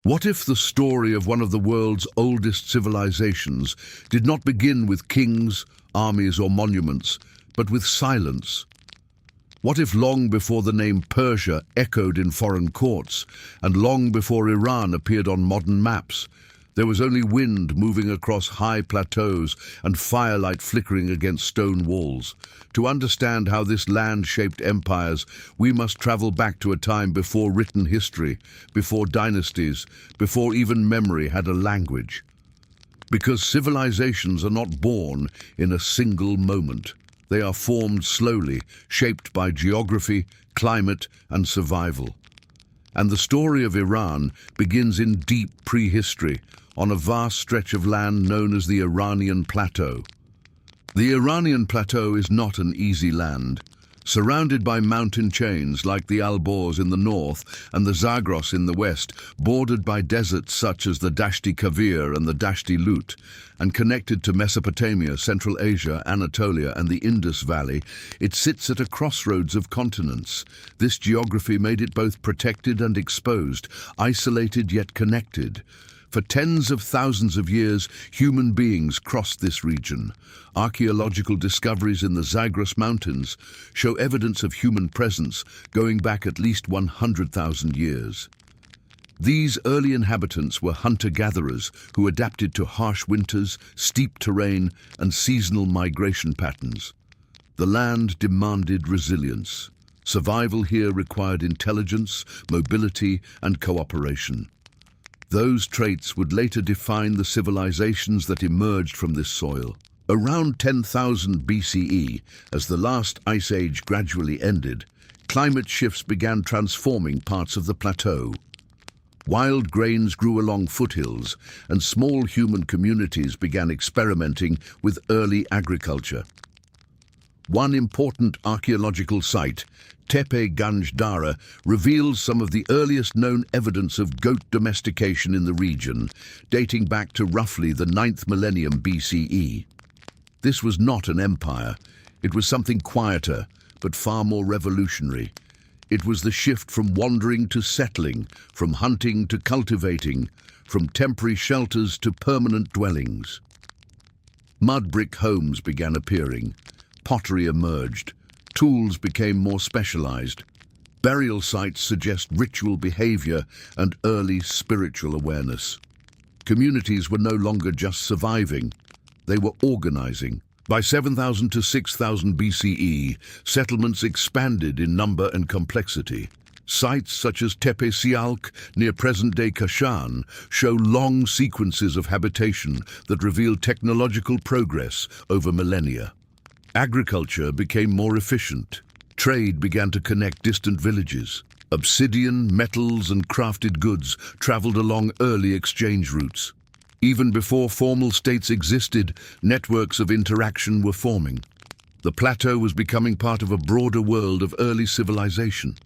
What if the story of one of the world's oldest civilizations did not begin with kings, armies, or monuments, but with silence? What if long before the name Persia echoed in foreign courts, and long before Iran appeared on modern maps, there was only wind moving across high plateaus and firelight flickering against stone walls? To understand how this land shaped empires, we must travel back to a time before written history, before dynasties, before even memory had a language. Because civilizations are not born in a single moment. They are formed slowly, shaped by geography, climate, and survival. And the story of Iran begins in deep prehistory, on a vast stretch of land known as the Iranian plateau. The Iranian plateau is not an easy land. Surrounded by mountain chains like the Alborz in the north and the Zagros in the west, bordered by deserts such as the Dashti Kavir and the Dashti Lut, and connected to Mesopotamia, Central Asia, Anatolia, and the Indus Valley, it sits at a crossroads of continents. This geography made it both protected and exposed, isolated yet connected. For tens of thousands of years, human beings crossed this region. Archaeological discoveries in the Zagros Mountains show evidence of human presence going back at least 100,000 years. These early inhabitants were hunter-gatherers who adapted to harsh winters, steep terrain, and seasonal migration patterns. The land demanded resilience. Survival here required intelligence, mobility, and cooperation. Those traits would later define the civilizations that emerged from this soil. Around 10,000 BCE, as the last ice age gradually ended, climate shifts began transforming parts of the plateau. Wild grains grew along foothills, and small human communities began experimenting with early agriculture. One important archaeological site, Tepe Ganj Dara, reveals some of the earliest known evidence of goat domestication in the region, dating back to roughly the 9th millennium BCE. This was not an empire. It was something quieter, but far more revolutionary. It was the shift from wandering to settling, from hunting to cultivating, from temporary shelters to permanent dwellings. Mud brick homes began appearing. Pottery emerged. Tools became more specialized. Burial sites suggest ritual behavior and early spiritual awareness. Communities were no longer just surviving, they were organizing. By 7000 to 6000 BCE, settlements expanded in number and complexity. Sites such as Tepe Sialk, near present-day Kashan, show long sequences of habitation that reveal technological progress over millennia. Agriculture became more efficient. Trade began to connect distant villages. Obsidian, metals, and crafted goods traveled along early exchange routes. Even before formal states existed, networks of interaction were forming. The plateau was becoming part of a broader world of early civilization.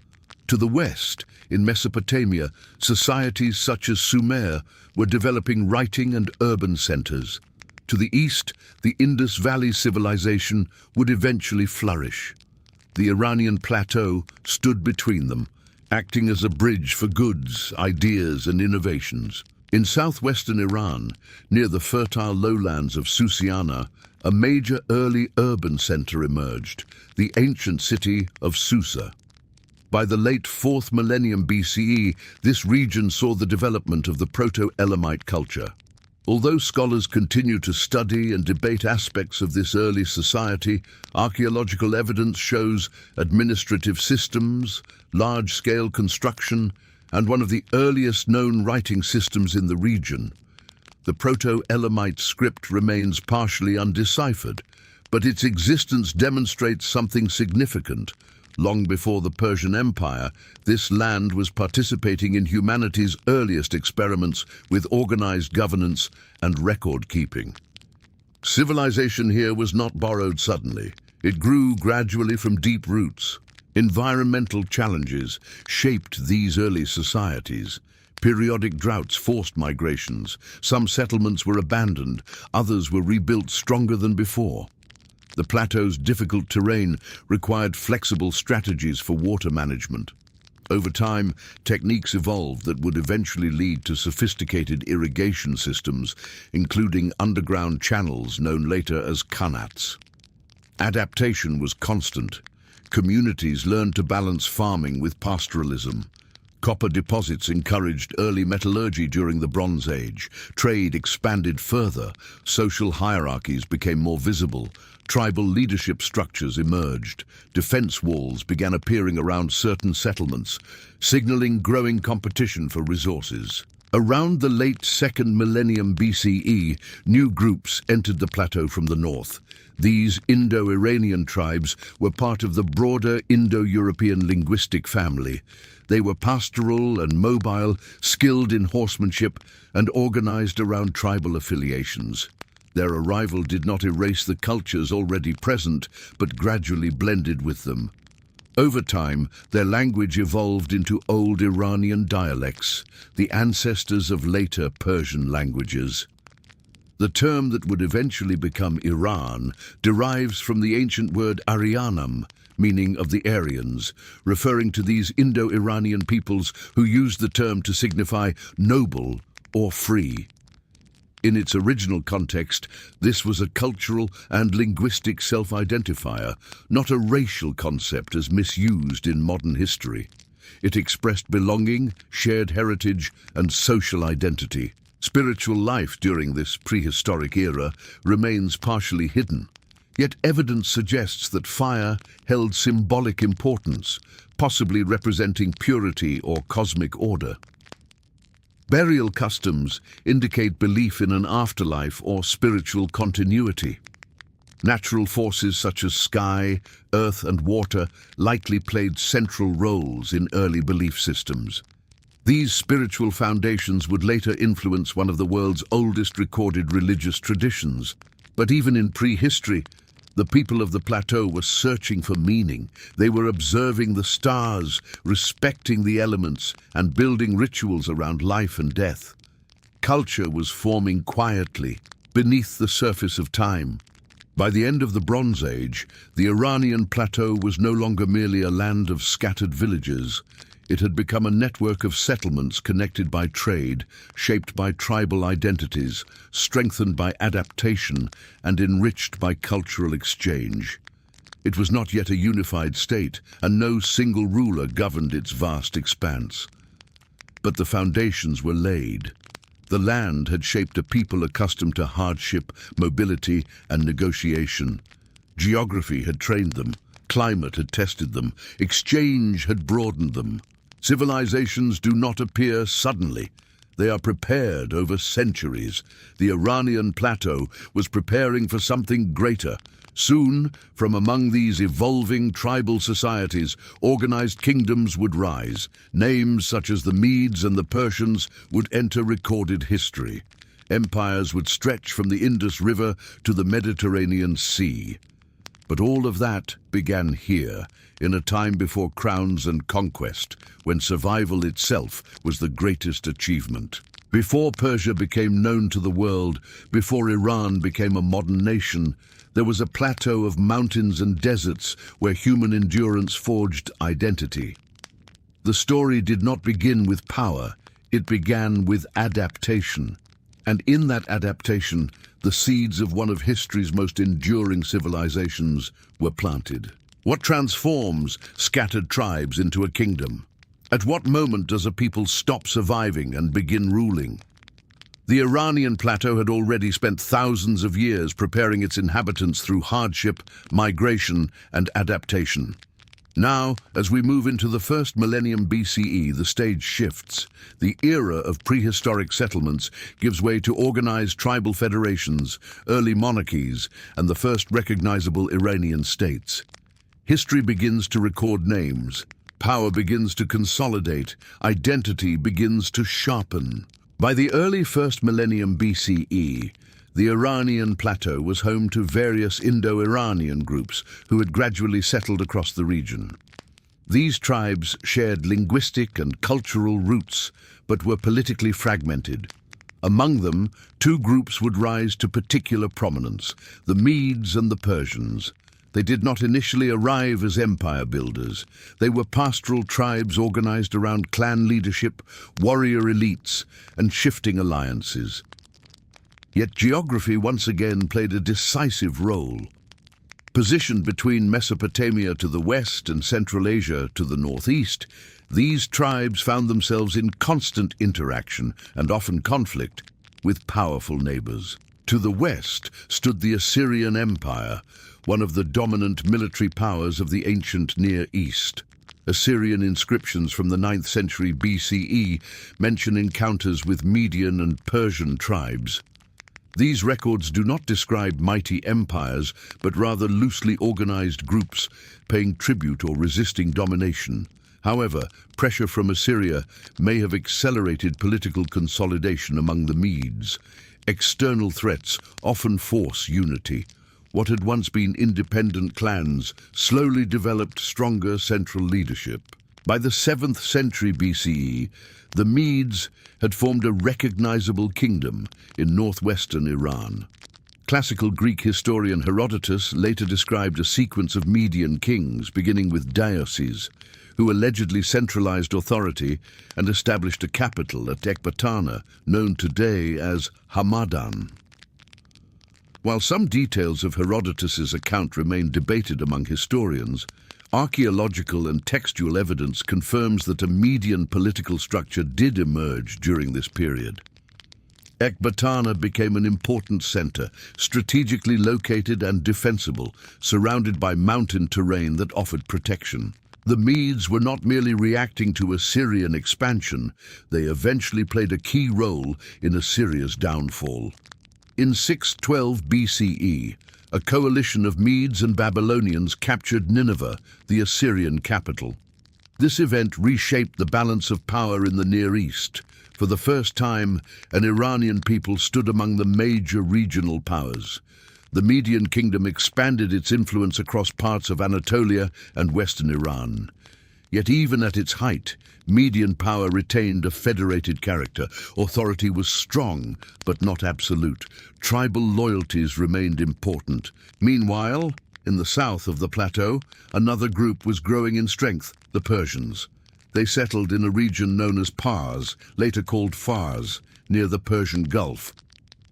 To the west, in Mesopotamia, societies such as Sumer were developing writing and urban centers. To the east, the Indus Valley civilization would eventually flourish. The Iranian plateau stood between them, acting as a bridge for goods, ideas, and innovations. In southwestern Iran, near the fertile lowlands of Susiana, a major early urban center emerged, the ancient city of Susa. By the late 4th millennium BCE, this region saw the development of the Proto-Elamite culture. Although scholars continue to study and debate aspects of this early society, archaeological evidence shows administrative systems, large-scale construction, and one of the earliest known writing systems in the region. The Proto-Elamite script remains partially undeciphered, but its existence demonstrates something significant. Long before the Persian Empire, this land was participating in humanity's earliest experiments with organized governance and record-keeping. Civilization here was not borrowed suddenly. It grew gradually from deep roots. Environmental challenges shaped these early societies. Periodic droughts forced migrations. Some settlements were abandoned, others were rebuilt stronger than before. The plateau's difficult terrain required flexible strategies for water management. Over time, techniques evolved that would eventually lead to sophisticated irrigation systems, including underground channels known later as qanats. Adaptation was constant. Communities learned to balance farming with pastoralism. Copper deposits encouraged early metallurgy during the Bronze Age. Trade expanded further. Social hierarchies became more visible. Tribal leadership structures emerged. Defense walls began appearing around certain settlements, signaling growing competition for resources. Around the late 2nd millennium BCE, new groups entered the plateau from the north. These Indo-Iranian tribes were part of the broader Indo-European linguistic family. They were pastoral and mobile, skilled in horsemanship, and organized around tribal affiliations. Their arrival did not erase the cultures already present, but gradually blended with them. Over time, their language evolved into Old Iranian dialects, the ancestors of later Persian languages. The term that would eventually become Iran derives from the ancient word Aryanam, meaning of the Aryans, referring to these Indo-Iranian peoples who used the term to signify noble or free. In its original context, this was a cultural and linguistic self-identifier, not a racial concept as misused in modern history. It expressed belonging, shared heritage, and social identity. Spiritual life during this prehistoric era remains partially hidden, yet evidence suggests that fire held symbolic importance, possibly representing purity or cosmic order. Burial customs indicate belief in an afterlife or spiritual continuity. Natural forces such as sky, earth, and water likely played central roles in early belief systems. These spiritual foundations would later influence one of the world's oldest recorded religious traditions. But even in prehistory, the people of the plateau were searching for meaning. They were observing the stars, respecting the elements, and building rituals around life and death. Culture was forming quietly, beneath the surface of time. By the end of the Bronze Age, the Iranian plateau was no longer merely a land of scattered villages. It had become a network of settlements connected by trade, shaped by tribal identities, strengthened by adaptation, and enriched by cultural exchange. It was not yet a unified state, and no single ruler governed its vast expanse. But the foundations were laid. The land had shaped a people accustomed to hardship, mobility, and negotiation. Geography had trained them, climate had tested them, exchange had broadened them. Civilizations do not appear suddenly. They are prepared over centuries. The Iranian plateau was preparing for something greater. Soon, from among these evolving tribal societies, organized kingdoms would rise. Names such as the Medes and the Persians would enter recorded history. Empires would stretch from the Indus River to the Mediterranean Sea. But all of that began here, in a time before crowns and conquest, when survival itself was the greatest achievement. Before Persia became known to the world, before Iran became a modern nation, there was a plateau of mountains and deserts where human endurance forged identity. The story did not begin with power, it began with adaptation. And in that adaptation, the seeds of one of history's most enduring civilizations were planted. What transforms scattered tribes into a kingdom? At what moment does a people stop surviving and begin ruling? The Iranian plateau had already spent thousands of years preparing its inhabitants through hardship, migration, and adaptation. Now, as we move into the 1st millennium BCE, the stage shifts. The era of prehistoric settlements gives way to organized tribal federations, early monarchies, and the first recognizable Iranian states. History begins to record names. Power begins to consolidate. Identity begins to sharpen. By the early 1st millennium BCE, the Iranian plateau was home to various Indo-Iranian groups who had gradually settled across the region. These tribes shared linguistic and cultural roots, but were politically fragmented. Among them, two groups would rise to particular prominence, the Medes and the Persians. They did not initially arrive as empire builders. They were pastoral tribes organized around clan leadership, warrior elites, and shifting alliances. Yet geography once again played a decisive role. Positioned between Mesopotamia to the west and Central Asia to the northeast, these tribes found themselves in constant interaction and often conflict with powerful neighbors. To the west stood the Assyrian Empire, one of the dominant military powers of the ancient Near East. Assyrian inscriptions from the 9th century BCE mention encounters with Median and Persian tribes. These records do not describe mighty empires, but rather loosely organized groups paying tribute or resisting domination. However, pressure from Assyria may have accelerated political consolidation among the Medes. External threats often force unity. What had once been independent clans slowly developed stronger central leadership. By the 7th century BCE, the Medes had formed a recognizable kingdom in northwestern Iran. Classical Greek historian Herodotus later described a sequence of Median kings, beginning with Deioces, who allegedly centralized authority and established a capital at Ecbatana, known today as Hamadan. While some details of Herodotus's account remain debated among historians, archaeological and textual evidence confirms that a Median political structure did emerge during this period. Ecbatana became an important center, strategically located and defensible, surrounded by mountain terrain that offered protection. The Medes were not merely reacting to Assyrian expansion, they eventually played a key role in Assyria's downfall. In 612 BCE, a coalition of Medes and Babylonians captured Nineveh, the Assyrian capital. This event reshaped the balance of power in the Near East. For the first time, an Iranian people stood among the major regional powers. The Median kingdom expanded its influence across parts of Anatolia and western Iran. Yet even at its height, Median power retained a federated character. Authority was strong, but not absolute. Tribal loyalties remained important. Meanwhile, in the south of the plateau, another group was growing in strength, the Persians. They settled in a region known as Pars, later called Fars, near the Persian Gulf.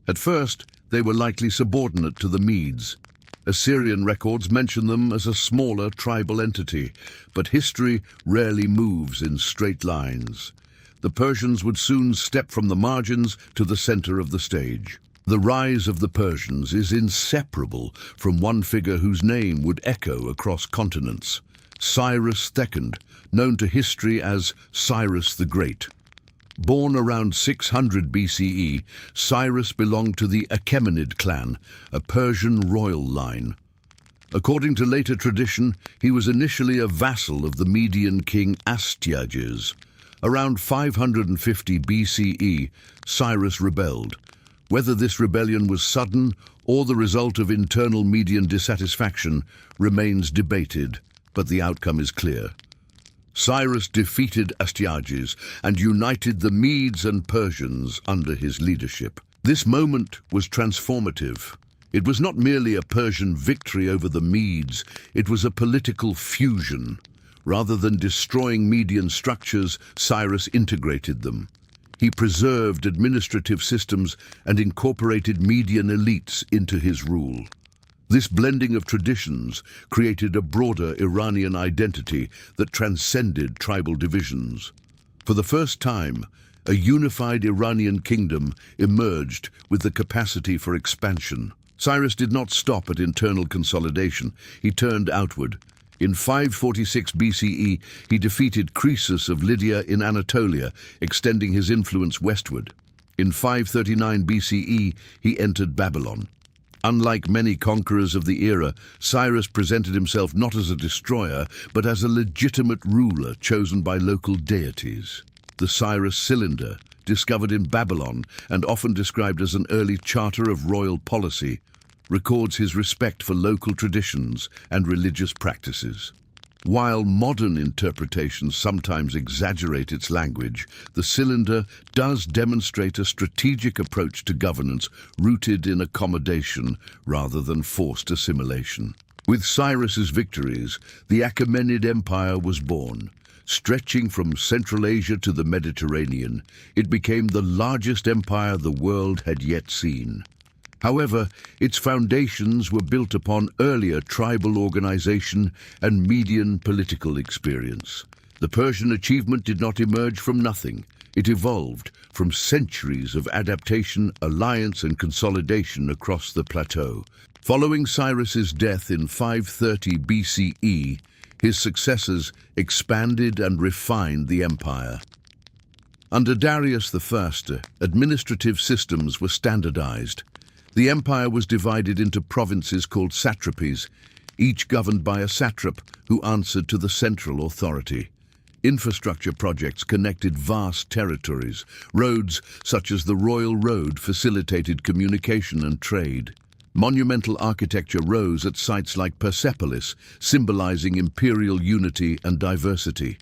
At first, they were likely subordinate to the Medes. Assyrian records mention them as a smaller tribal entity, but history rarely moves in straight lines. The Persians would soon step from the margins to the center of the stage. The rise of the Persians is inseparable from one figure whose name would echo across continents: Cyrus II, known to history as Cyrus the Great. Born around 600 BCE, Cyrus belonged to the Achaemenid clan, a Persian royal line. According to later tradition, he was initially a vassal of the Median king Astyages. Around 550 BCE, Cyrus rebelled. Whether this rebellion was sudden or the result of internal Median dissatisfaction remains debated, but the outcome is clear. Cyrus defeated Astyages and united the Medes and Persians under his leadership. This moment was transformative. It was not merely a Persian victory over the Medes, it was a political fusion. Rather than destroying Median structures, Cyrus integrated them. He preserved administrative systems and incorporated Median elites into his rule. This blending of traditions created a broader Iranian identity that transcended tribal divisions. For the first time, a unified Iranian kingdom emerged with the capacity for expansion. Cyrus did not stop at internal consolidation. He turned outward. In 546 BCE, he defeated Croesus of Lydia in Anatolia, extending his influence westward. In 539 BCE, he entered Babylon. Unlike many conquerors of the era, Cyrus presented himself not as a destroyer, but as a legitimate ruler chosen by local deities. The Cyrus cylinder, discovered in Babylon and often described as an early charter of royal policy, records his respect for local traditions and religious practices. While modern interpretations sometimes exaggerate its language, the cylinder does demonstrate a strategic approach to governance rooted in accommodation rather than forced assimilation. With Cyrus's victories, the Achaemenid Empire was born. Stretching from Central Asia to the Mediterranean, it became the largest empire the world had yet seen. However, its foundations were built upon earlier tribal organization and Median political experience. The Persian achievement did not emerge from nothing. It evolved from centuries of adaptation, alliance, and consolidation across the plateau. Following Cyrus's death in 530 BCE, his successors expanded and refined the empire. Under Darius I, administrative systems were standardized. The empire was divided into provinces called satrapies, each governed by a satrap who answered to the central authority. Infrastructure projects connected vast territories. Roads such as the Royal Road facilitated communication and trade. Monumental architecture rose at sites like Persepolis, symbolizing imperial unity and diversity.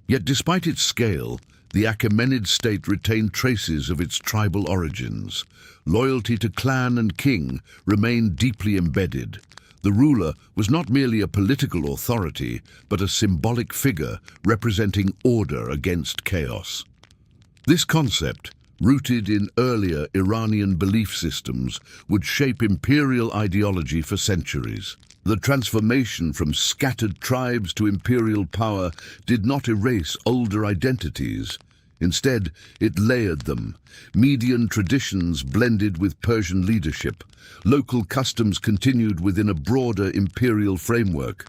Yet despite its scale, the Achaemenid state retained traces of its tribal origins. Loyalty to clan and king remained deeply embedded. The ruler was not merely a political authority, but a symbolic figure representing order against chaos. This concept, rooted in earlier Iranian belief systems, would shape imperial ideology for centuries. The transformation from scattered tribes to imperial power did not erase older identities. Instead, it layered them. Median traditions blended with Persian leadership. Local customs continued within a broader imperial framework.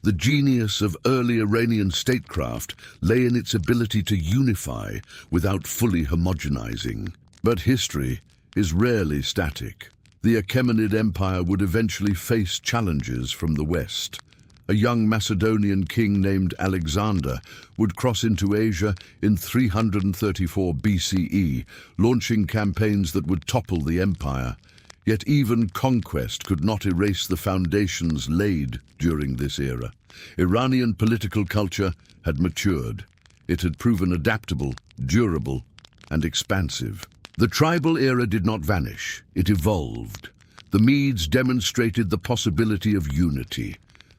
The genius of early Iranian statecraft lay in its ability to unify without fully homogenizing. But history is rarely static. The Achaemenid Empire would eventually face challenges from the west. A young Macedonian king named Alexander would cross into Asia in 334 BCE, launching campaigns that would topple the empire. Yet even conquest could not erase the foundations laid during this era. Iranian political culture had matured. It had proven adaptable, durable, and expansive. The tribal era did not vanish. It evolved. The Medes demonstrated the possibility of unity.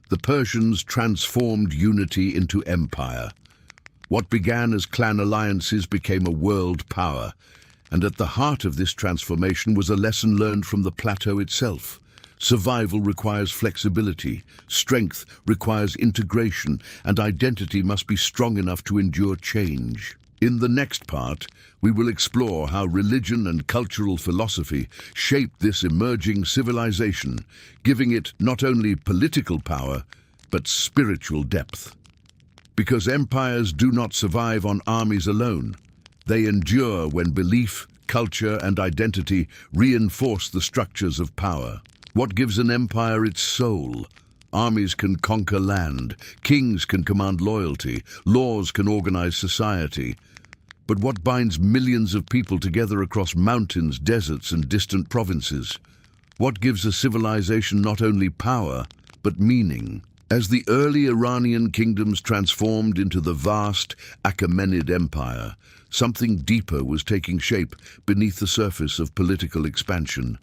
The Persians transformed unity into empire. What began as clan alliances became a world power, and at the heart of this transformation was a lesson learned from the plateau itself. Survival requires flexibility, strength requires integration, and identity must be strong enough to endure change. In the next part, we will explore how religion and cultural philosophy shaped this emerging civilization, giving it not only political power, but spiritual depth. Because empires do not survive on armies alone. They endure when belief, culture, and identity reinforce the structures of power. What gives an empire its soul? Armies can conquer land, kings can command loyalty, laws can organize society. But what binds millions of people together across mountains, deserts, and distant provinces? What gives a civilization not only power, but meaning? As the early Iranian kingdoms transformed into the vast Achaemenid Empire, something deeper was taking shape beneath the surface of political expansion.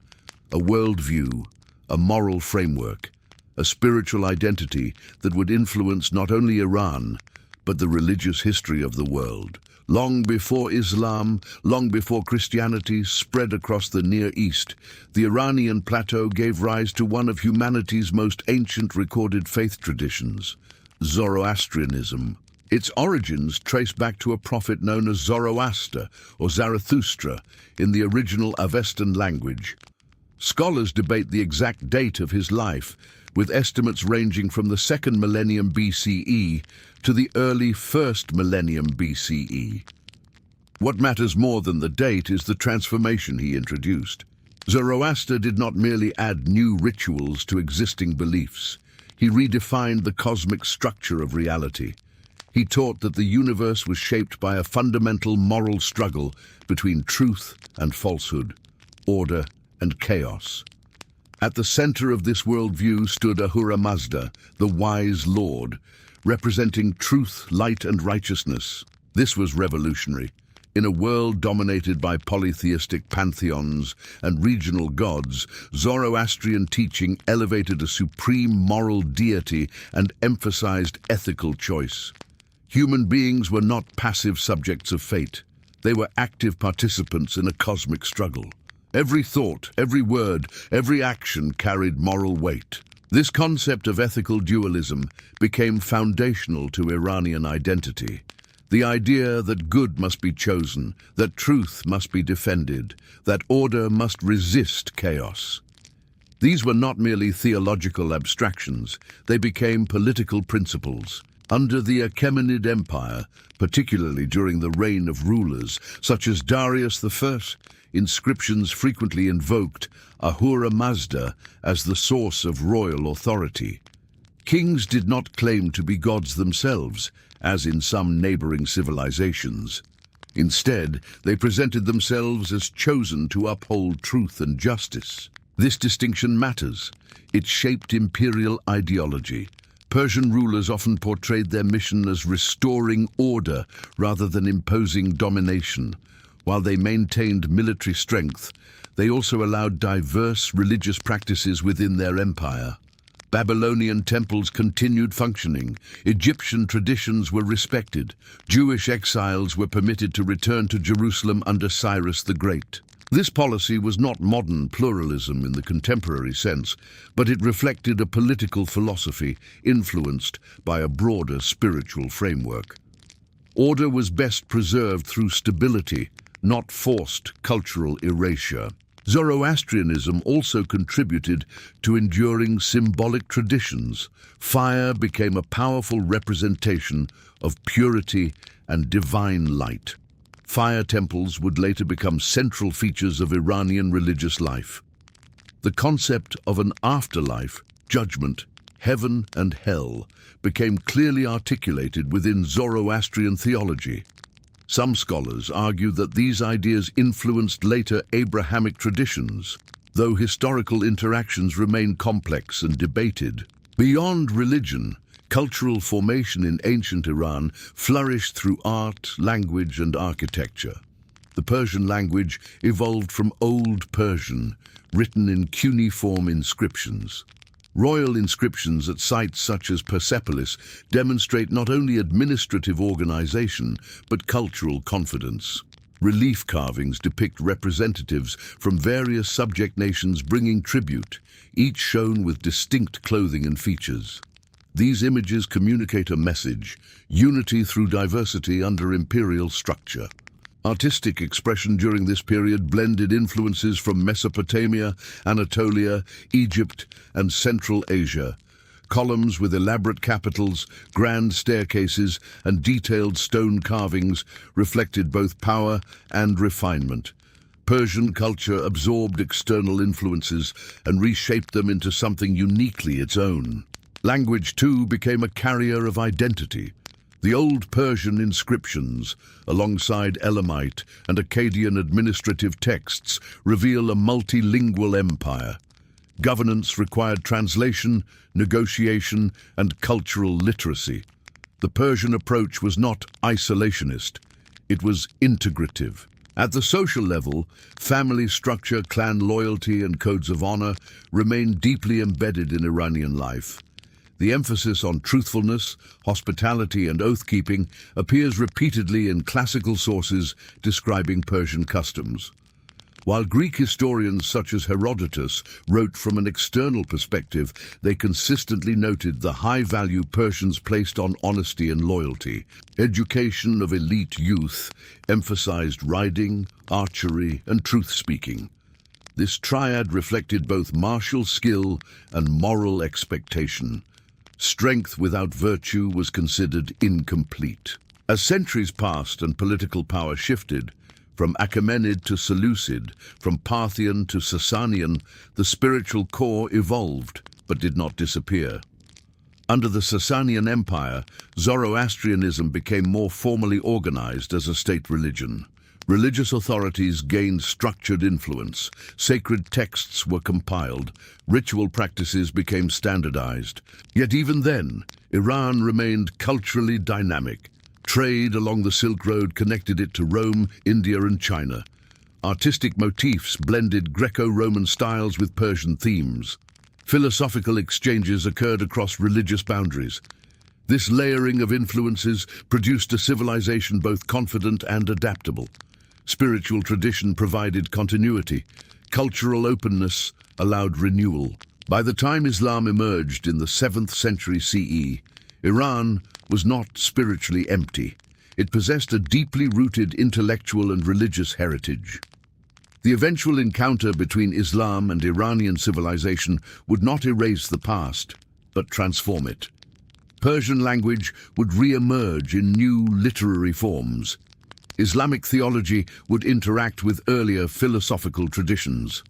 A worldview, a moral framework, a spiritual identity that would influence not only Iran, but the religious history of the world. Long before Islam, long before Christianity spread across the Near East, the Iranian plateau gave rise to one of humanity's most ancient recorded faith traditions, Zoroastrianism. Its origins trace back to a prophet known as Zoroaster or Zarathustra in the original Avestan language. Scholars debate the exact date of his life, with estimates ranging from the 2nd millennium BCE to the early 1st millennium BCE. What matters more than the date is the transformation he introduced. Zoroaster did not merely add new rituals to existing beliefs. He redefined the cosmic structure of reality. He taught that the universe was shaped by a fundamental moral struggle between truth and falsehood, order and chaos. At the center of this worldview stood Ahura Mazda, the wise lord, representing truth, light, and righteousness. This was revolutionary. In a world dominated by polytheistic pantheons and regional gods, Zoroastrian teaching elevated a supreme moral deity and emphasized ethical choice. Human beings were not passive subjects of fate. They were active participants in a cosmic struggle. Every thought, every word, every action carried moral weight. This concept of ethical dualism became foundational to Iranian identity. The idea that good must be chosen, that truth must be defended, that order must resist chaos. These were not merely theological abstractions, they became political principles. Under the Achaemenid Empire, particularly during the reign of rulers such as Darius I, inscriptions frequently invoked Ahura Mazda as the source of royal authority. Kings did not claim to be gods themselves, as in some neighboring civilizations. Instead, they presented themselves as chosen to uphold truth and justice. This distinction matters. It shaped imperial ideology. Persian rulers often portrayed their mission as restoring order rather than imposing domination. While they maintained military strength, they also allowed diverse religious practices within their empire. Babylonian temples continued functioning, Egyptian traditions were respected, Jewish exiles were permitted to return to Jerusalem under Cyrus the Great. This policy was not modern pluralism in the contemporary sense, but it reflected a political philosophy influenced by a broader spiritual framework. Order was best preserved through stability, not forced cultural erasure. Zoroastrianism also contributed to enduring symbolic traditions. Fire became a powerful representation of purity and divine light. Fire temples would later become central features of Iranian religious life. The concept of an afterlife, judgment, heaven and hell became clearly articulated within Zoroastrian theology. Some scholars argue that these ideas influenced later Abrahamic traditions, though historical interactions remain complex and debated. Beyond religion, cultural formation in ancient Iran flourished through art, language, and architecture. The Persian language evolved from Old Persian, written in cuneiform inscriptions. Royal inscriptions at sites such as Persepolis demonstrate not only administrative organization, but cultural confidence. Relief carvings depict representatives from various subject nations bringing tribute, each shown with distinct clothing and features. These images communicate a message: unity through diversity under imperial structure. Artistic expression during this period blended influences from Mesopotamia, Anatolia, Egypt, and Central Asia. Columns with elaborate capitals, grand staircases, and detailed stone carvings reflected both power and refinement. Persian culture absorbed external influences and reshaped them into something uniquely its own. Language, too, became a carrier of identity. The Old Persian inscriptions, alongside Elamite and Akkadian administrative texts, reveal a multilingual empire. Governance required translation, negotiation, and cultural literacy. The Persian approach was not isolationist, it was integrative. At the social level, family structure, clan loyalty, and codes of honor remained deeply embedded in Iranian life. The emphasis on truthfulness, hospitality, and oath-keeping appears repeatedly in classical sources describing Persian customs. While Greek historians such as Herodotus wrote from an external perspective, they consistently noted the high value Persians placed on honesty and loyalty. Education of elite youth emphasized riding, archery, and truth-speaking. This triad reflected both martial skill and moral expectation. Strength without virtue was considered incomplete. As centuries passed and political power shifted, from Achaemenid to Seleucid, from Parthian to Sasanian, the spiritual core evolved, but did not disappear. Under the Sasanian Empire, Zoroastrianism became more formally organized as a state religion. Religious authorities gained structured influence, sacred texts were compiled, ritual practices became standardized. Yet even then, Iran remained culturally dynamic. Trade along the Silk Road connected it to Rome, India, and China. Artistic motifs blended Greco-Roman styles with Persian themes. Philosophical exchanges occurred across religious boundaries. This layering of influences produced a civilization both confident and adaptable. Spiritual tradition provided continuity. Cultural openness allowed renewal. By the time Islam emerged in the 7th century CE, Iran was not spiritually empty. It possessed a deeply rooted intellectual and religious heritage. The eventual encounter between Islam and Iranian civilization would not erase the past, but transform it. Persian language would re-emerge in new literary forms. Islamic theology would interact with earlier philosophical traditions.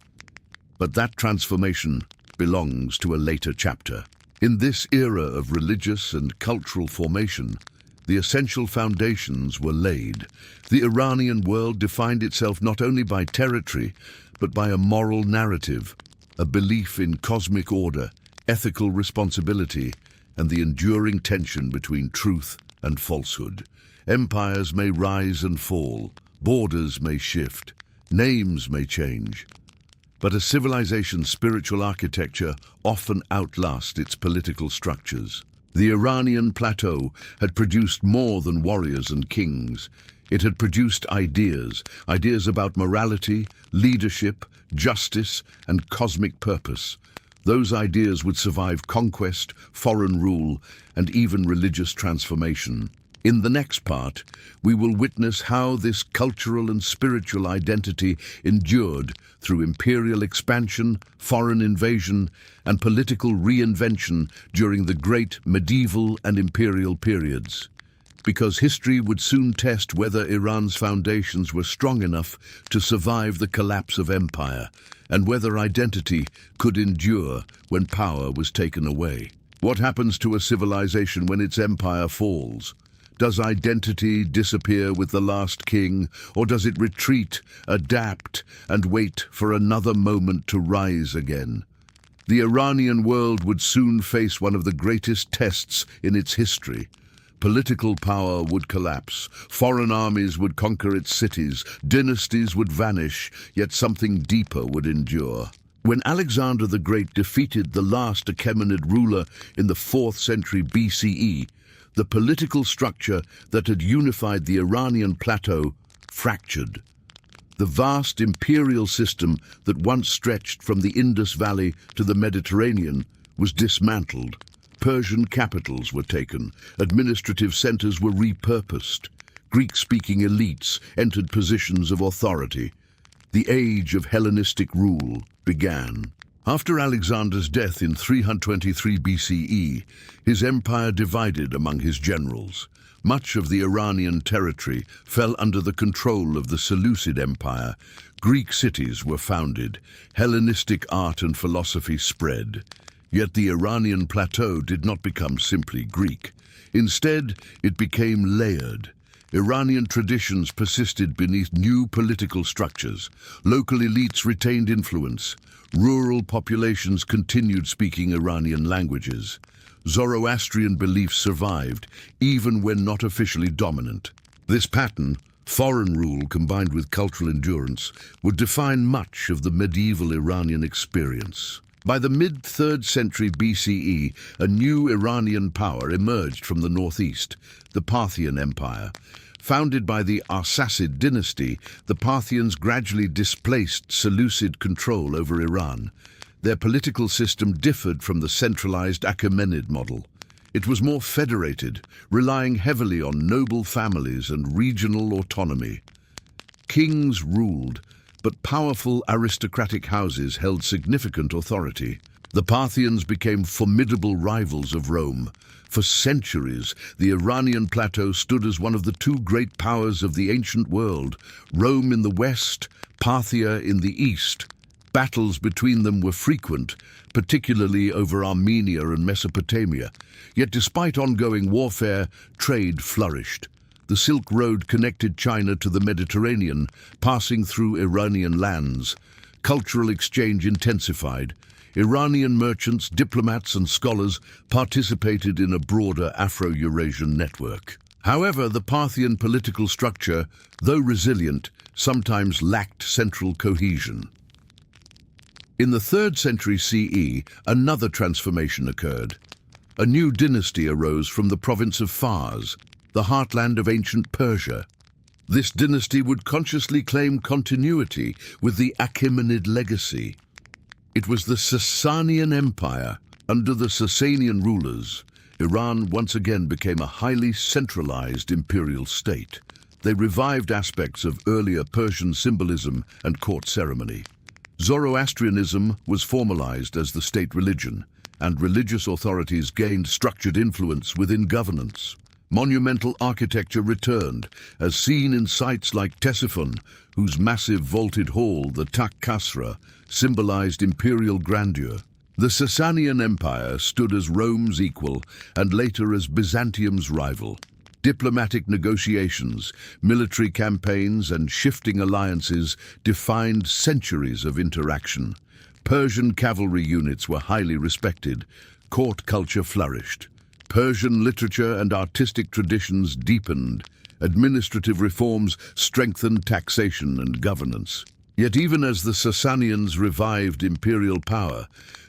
But that transformation belongs to a later chapter. In this era of religious and cultural formation, the essential foundations were laid. The Iranian world defined itself not only by territory, but by a moral narrative, a belief in cosmic order, ethical responsibility, and the enduring tension between truth and falsehood. Empires may rise and fall, borders may shift, names may change, but a civilization's spiritual architecture often outlasts its political structures. The Iranian plateau had produced more than warriors and kings. It had produced ideas about morality, leadership, justice, and cosmic purpose. Those ideas would survive conquest, foreign rule, and even religious transformation. In the next part, we will witness how this cultural and spiritual identity endured through imperial expansion, foreign invasion, and political reinvention during the great medieval and imperial periods. Because history would soon test whether Iran's foundations were strong enough to survive the collapse of empire, and whether identity could endure when power was taken away. What happens to a civilization when its empire falls? Does identity disappear with the last king, or does it retreat, adapt, and wait for another moment to rise again? The Iranian world would soon face one of the greatest tests in its history. Political power would collapse, foreign armies would conquer its cities, dynasties would vanish, yet something deeper would endure. When Alexander the Great defeated the last Achaemenid ruler in the 4th century BCE, the political structure that had unified the Iranian plateau fractured. The vast imperial system that once stretched from the Indus Valley to the Mediterranean was dismantled. Persian capitals were taken, administrative centers were repurposed. Greek-speaking elites entered positions of authority. The age of Hellenistic rule began. After Alexander's death in 323 BCE, his empire divided among his generals. Much of the Iranian territory fell under the control of the Seleucid Empire. Greek cities were founded. Hellenistic art and philosophy spread. Yet the Iranian plateau did not become simply Greek. Instead, it became layered. Iranian traditions persisted beneath new political structures. Local elites retained influence. Rural populations continued speaking Iranian languages. Zoroastrian beliefs survived, even when not officially dominant. This pattern, foreign rule combined with cultural endurance, would define much of the medieval Iranian experience. By the mid-3rd century BCE, a new Iranian power emerged from the northeast, the Parthian Empire. Founded by the Arsacid dynasty, the Parthians gradually displaced Seleucid control over Iran. Their political system differed from the centralized Achaemenid model. It was more federated, relying heavily on noble families and regional autonomy. Kings ruled, but powerful aristocratic houses held significant authority. The Parthians became formidable rivals of Rome. For centuries, the Iranian plateau stood as one of the two great powers of the ancient world, Rome in the west, Parthia in the east. Battles between them were frequent, particularly over Armenia and Mesopotamia. Yet despite ongoing warfare, trade flourished. The Silk Road connected China to the Mediterranean, passing through Iranian lands. Cultural exchange intensified. Iranian merchants, diplomats, and scholars participated in a broader Afro-Eurasian network. However, the Parthian political structure, though resilient, sometimes lacked central cohesion. In the 3rd century CE, another transformation occurred. A new dynasty arose from the province of Fars, the heartland of ancient Persia. This dynasty would consciously claim continuity with the Achaemenid legacy. It was the Sasanian Empire. Under the Sasanian rulers, Iran once again became a highly centralized imperial state. They revived aspects of earlier Persian symbolism and court ceremony. Zoroastrianism was formalized as the state religion, and religious authorities gained structured influence within governance. Monumental architecture returned, as seen in sites like Ctesiphon, whose massive vaulted hall, the Tak Kasra, symbolized imperial grandeur. The Sasanian Empire stood as Rome's equal and later as Byzantium's rival. Diplomatic negotiations, military campaigns, and shifting alliances defined centuries of interaction. Persian cavalry units were highly respected. Court culture flourished. Persian literature and artistic traditions deepened. Administrative reforms strengthened taxation and governance. Yet even as the Sasanians revived imperial power,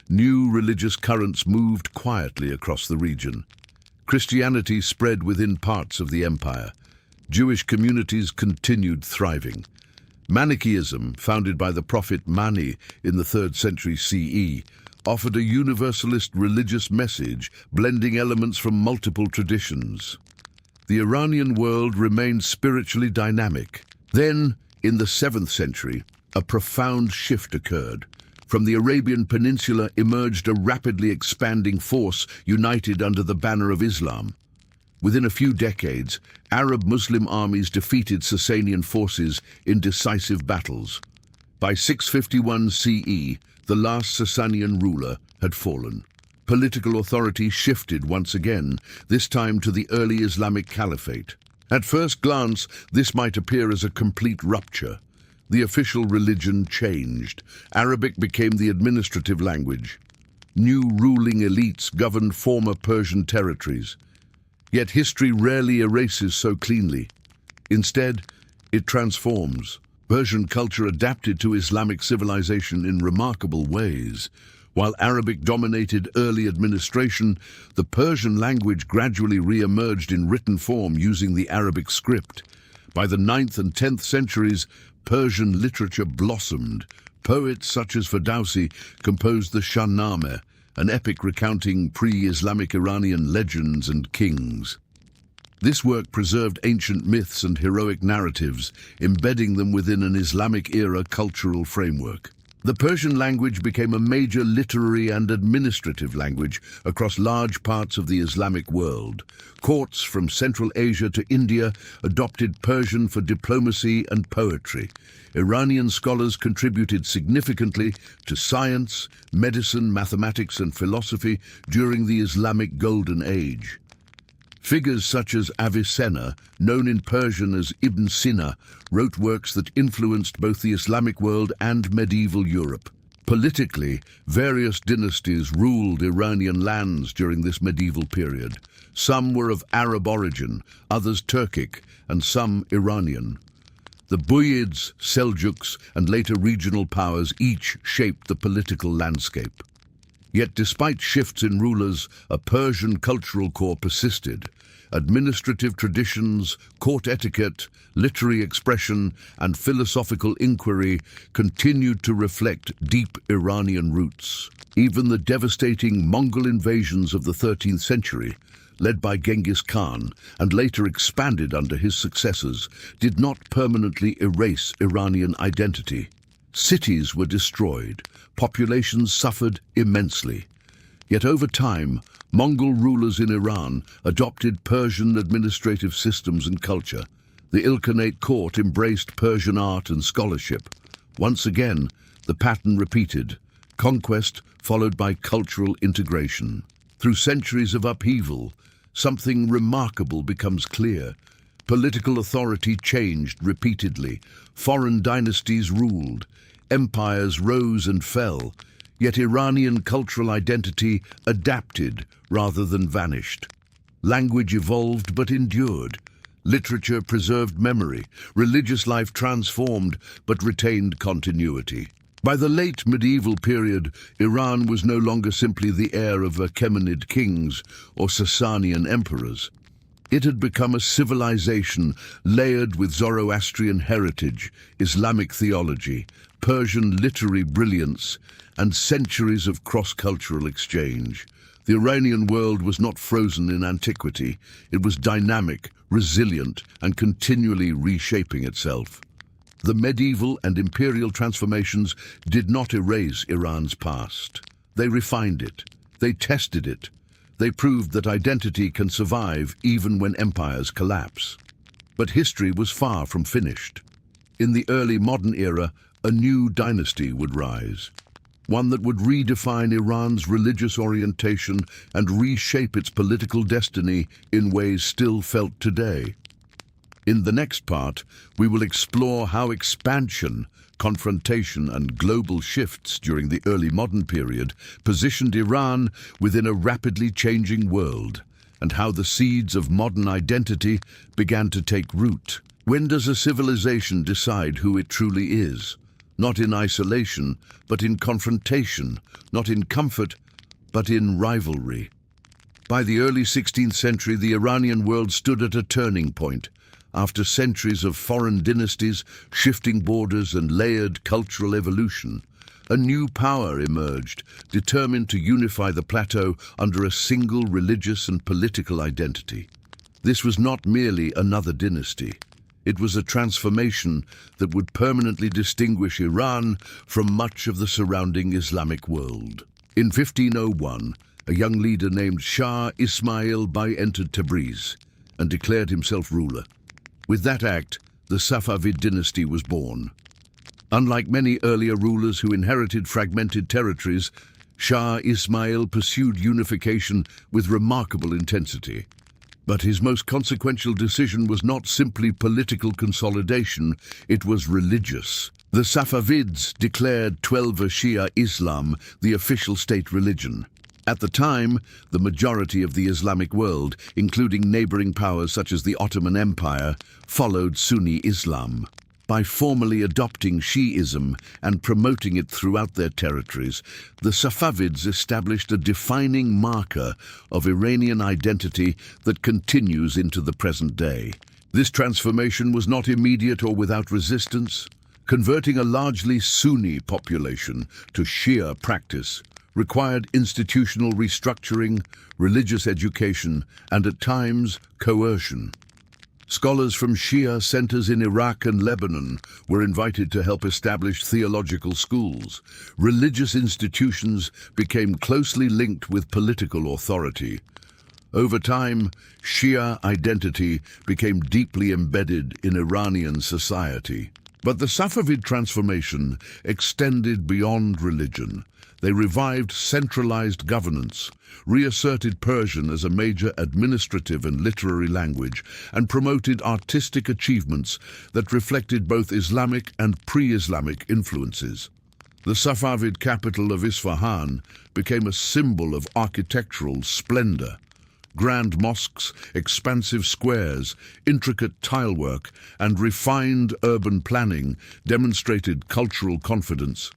new religious currents moved quietly across the region. Christianity spread within parts of the empire. Jewish communities continued thriving. Manichaeism, founded by the prophet Mani in the 3rd century CE, offered a universalist religious message, blending elements from multiple traditions. The Iranian world remained spiritually dynamic. Then, in the 7th century, a profound shift occurred. From the Arabian Peninsula emerged a rapidly expanding force united under the banner of Islam. Within a few decades, Arab Muslim armies defeated Sasanian forces in decisive battles. By 651 CE, the last Sasanian ruler had fallen. Political authority shifted once again, this time to the early Islamic Caliphate. At first glance, this might appear as a complete rupture. The official religion changed. Arabic became the administrative language. New ruling elites governed former Persian territories. Yet history rarely erases so cleanly. Instead, it transforms. Persian culture adapted to Islamic civilization in remarkable ways. While Arabic dominated early administration, the Persian language gradually re-emerged in written form using the Arabic script. By the 9th and 10th centuries, Persian literature blossomed. Poets such as Ferdowsi composed the Shahnameh, an epic recounting pre-Islamic Iranian legends and kings. This work preserved ancient myths and heroic narratives, embedding them within an Islamic-era cultural framework. The Persian language became a major literary and administrative language across large parts of the Islamic world. Courts from Central Asia to India adopted Persian for diplomacy and poetry. Iranian scholars contributed significantly to science, medicine, mathematics, and philosophy during the Islamic Golden Age. Figures such as Avicenna, known in Persian as Ibn Sina, wrote works that influenced both the Islamic world and medieval Europe. Politically, various dynasties ruled Iranian lands during this medieval period. Some were of Arab origin, others Turkic, and some Iranian. The Buyids, Seljuks, and later regional powers each shaped the political landscape. Yet despite shifts in rulers, a Persian cultural core persisted. Administrative traditions, court etiquette, literary expression, and philosophical inquiry continued to reflect deep Iranian roots. Even the devastating Mongol invasions of the 13th century, led by Genghis Khan and later expanded under his successors, did not permanently erase Iranian identity. Cities were destroyed, populations suffered immensely. Yet over time, Mongol rulers in Iran adopted Persian administrative systems and culture. The Ilkhanate court embraced Persian art and scholarship. Once again, the pattern repeated, conquest followed by cultural integration. Through centuries of upheaval, something remarkable becomes clear. Political authority changed repeatedly. Foreign dynasties ruled. Empires rose and fell. Yet Iranian cultural identity adapted rather than vanished. Language evolved but endured. Literature preserved memory, religious life transformed but retained continuity. By the late medieval period, Iran was no longer simply the heir of Achaemenid kings or Sasanian emperors. It had become a civilization layered with Zoroastrian heritage, Islamic theology, Persian literary brilliance, and centuries of cross-cultural exchange. The Iranian world was not frozen in antiquity. It was dynamic, resilient, and continually reshaping itself. The medieval and imperial transformations did not erase Iran's past. They refined it. They tested it. They proved that identity can survive even when empires collapse. But history was far from finished. In the early modern era, a new dynasty would rise. One that would redefine Iran's religious orientation and reshape its political destiny in ways still felt today. In the next part, we will explore how expansion, confrontation, and global shifts during the early modern period positioned Iran within a rapidly changing world, and how the seeds of modern identity began to take root. When does a civilization decide who it truly is? Not in isolation, but in confrontation, not in comfort, but in rivalry. By the early 16th century, the Iranian world stood at a turning point. After centuries of foreign dynasties, shifting borders, and layered cultural evolution, a new power emerged, determined to unify the plateau under a single religious and political identity. This was not merely another dynasty. It was a transformation that would permanently distinguish Iran from much of the surrounding Islamic world. In 1501, a young leader named Shah Ismail entered Tabriz and declared himself ruler. With that act, the Safavid dynasty was born. Unlike many earlier rulers who inherited fragmented territories, Shah Ismail pursued unification with remarkable intensity. But his most consequential decision was not simply political consolidation, it was religious. The Safavids declared Twelver Shia Islam the official state religion. At the time, the majority of the Islamic world, including neighboring powers such as the Ottoman Empire, followed Sunni Islam. By formally adopting Shi'ism and promoting it throughout their territories, the Safavids established a defining marker of Iranian identity that continues into the present day. This transformation was not immediate or without resistance. Converting a largely Sunni population to Shia practice required institutional restructuring, religious education, and at times coercion. Scholars from Shia centers in Iraq and Lebanon were invited to help establish theological schools. Religious institutions became closely linked with political authority. Over time, Shia identity became deeply embedded in Iranian society. But the Safavid transformation extended beyond religion. They revived centralized governance, reasserted Persian as a major administrative and literary language, and promoted artistic achievements that reflected both Islamic and pre-Islamic influences. The Safavid capital of Isfahan became a symbol of architectural splendor. Grand mosques, expansive squares, intricate tilework, and refined urban planning demonstrated cultural confidence.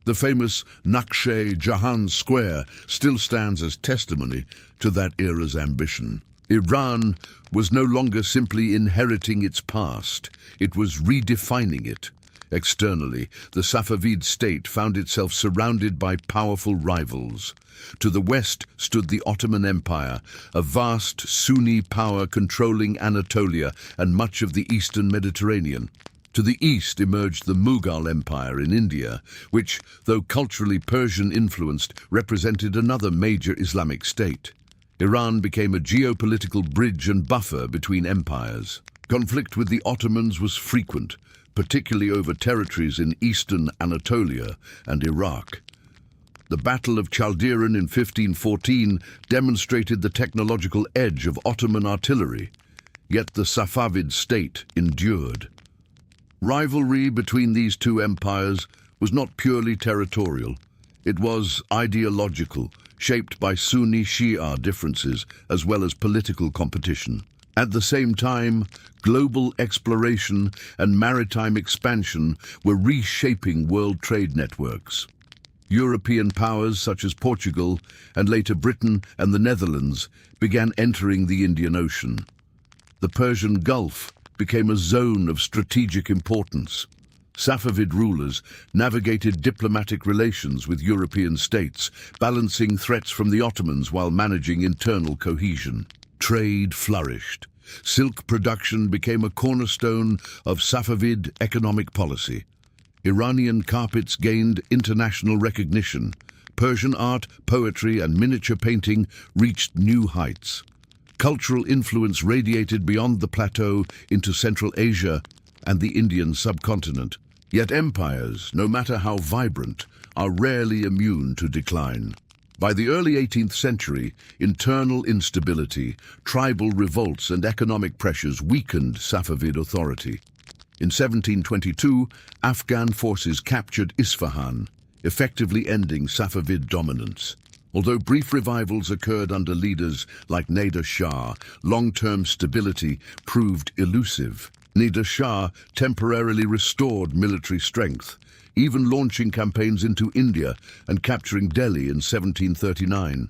The famous Nakshe-Jahan Square still stands as testimony to that era's ambition. Iran was no longer simply inheriting its past, it was redefining it. Externally, the Safavid state found itself surrounded by powerful rivals. To the west stood the Ottoman Empire, a vast Sunni power controlling Anatolia and much of the eastern Mediterranean. To the east emerged the Mughal Empire in India, which, though culturally Persian-influenced, represented another major Islamic state. Iran became a geopolitical bridge and buffer between empires. Conflict with the Ottomans was frequent, particularly over territories in eastern Anatolia and Iraq. The Battle of Chaldiran in 1514 demonstrated the technological edge of Ottoman artillery, yet the Safavid state endured. Rivalry between these two empires was not purely territorial. It was ideological, shaped by Sunni-Shia differences as well as political competition. At the same time, global exploration and maritime expansion were reshaping world trade networks. European powers such as Portugal and later Britain and the Netherlands began entering the Indian Ocean. The Persian Gulf became a zone of strategic importance. Safavid rulers navigated diplomatic relations with European states, balancing threats from the Ottomans while managing internal cohesion. Trade flourished. Silk production became a cornerstone of Safavid economic policy. Iranian carpets gained international recognition. Persian art, poetry, and miniature painting reached new heights. Cultural influence radiated beyond the plateau into Central Asia and the Indian subcontinent. Yet empires, no matter how vibrant, are rarely immune to decline. By the early 18th century, internal instability, tribal revolts, and economic pressures weakened Safavid authority. In 1722, Afghan forces captured Isfahan, effectively ending Safavid dominance. Although brief revivals occurred under leaders like Nader Shah, long-term stability proved elusive. Nader Shah temporarily restored military strength, even launching campaigns into India and capturing Delhi in 1739.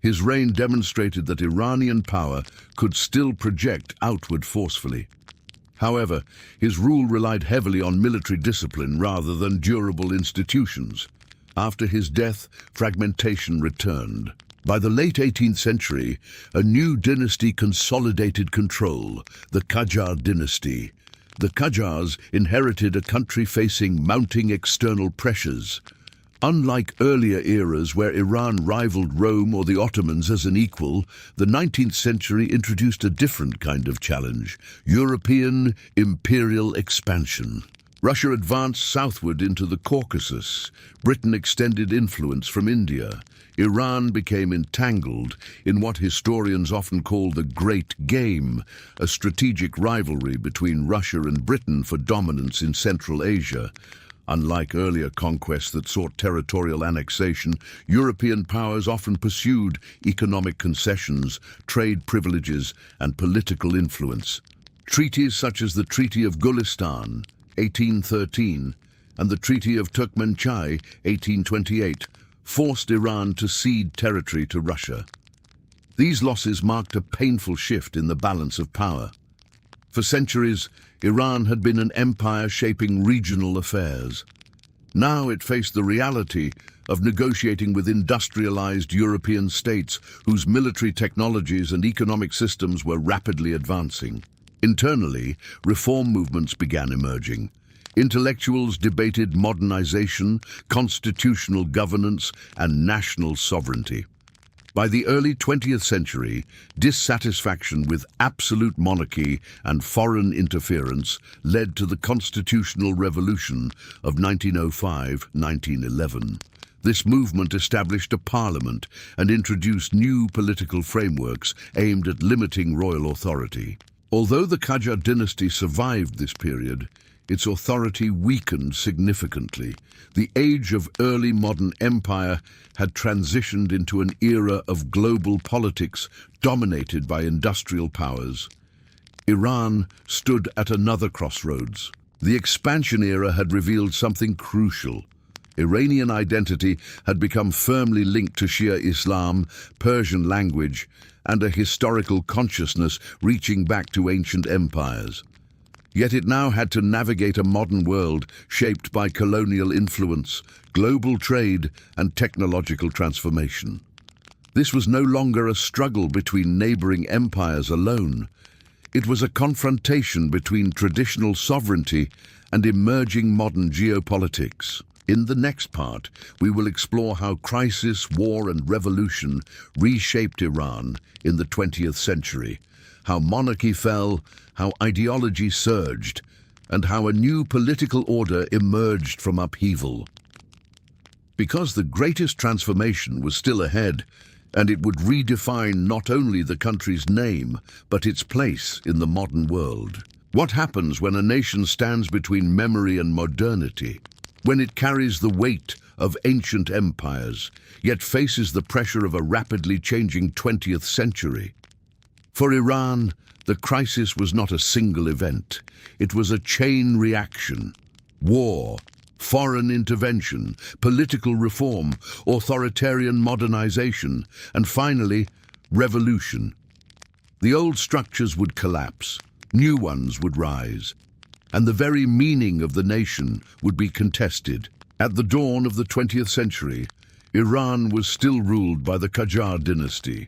His reign demonstrated that Iranian power could still project outward forcefully. However, his rule relied heavily on military discipline rather than durable institutions. After his death, fragmentation returned. By the late 18th century, a new dynasty consolidated control, the Qajar dynasty. The Qajars inherited a country facing mounting external pressures. Unlike earlier eras where Iran rivaled Rome or the Ottomans as an equal, the 19th century introduced a different kind of challenge: European imperial expansion. Russia advanced southward into the Caucasus. Britain extended influence from India. Iran became entangled in what historians often call the Great Game, a strategic rivalry between Russia and Britain for dominance in Central Asia. Unlike earlier conquests that sought territorial annexation, European powers often pursued economic concessions, trade privileges, and political influence. Treaties such as the Treaty of Gulistan, 1813, and the Treaty of Turkmenchai, 1828, forced Iran to cede territory to Russia. These losses marked a painful shift in the balance of power. For centuries, Iran had been an empire shaping regional affairs. Now it faced the reality of negotiating with industrialized European states whose military technologies and economic systems were rapidly advancing. Internally, reform movements began emerging. Intellectuals debated modernization, constitutional governance, and national sovereignty. By the early 20th century, dissatisfaction with absolute monarchy and foreign interference led to the Constitutional Revolution of 1905-1911. This movement established a parliament and introduced new political frameworks aimed at limiting royal authority. Although the Qajar dynasty survived this period, its authority weakened significantly. The age of early modern empire had transitioned into an era of global politics dominated by industrial powers. Iran stood at another crossroads. The expansion era had revealed something crucial. Iranian identity had become firmly linked to Shia Islam, Persian language, and a historical consciousness reaching back to ancient empires. Yet it now had to navigate a modern world shaped by colonial influence, global trade, and technological transformation. This was no longer a struggle between neighboring empires alone. It was a confrontation between traditional sovereignty and emerging modern geopolitics. In the next part, we will explore how crisis, war, and revolution reshaped Iran in the 20th century, how monarchy fell, how ideology surged, and how a new political order emerged from upheaval. Because the greatest transformation was still ahead, and it would redefine not only the country's name, but its place in the modern world. What happens when a nation stands between memory and modernity? When it carries the weight of ancient empires, yet faces the pressure of a rapidly changing 20th century? For Iran, the crisis was not a single event. It was a chain reaction. War, foreign intervention, political reform, authoritarian modernization, and finally, revolution. The old structures would collapse, new ones would rise, and the very meaning of the nation would be contested. At the dawn of the 20th century, Iran was still ruled by the Qajar dynasty.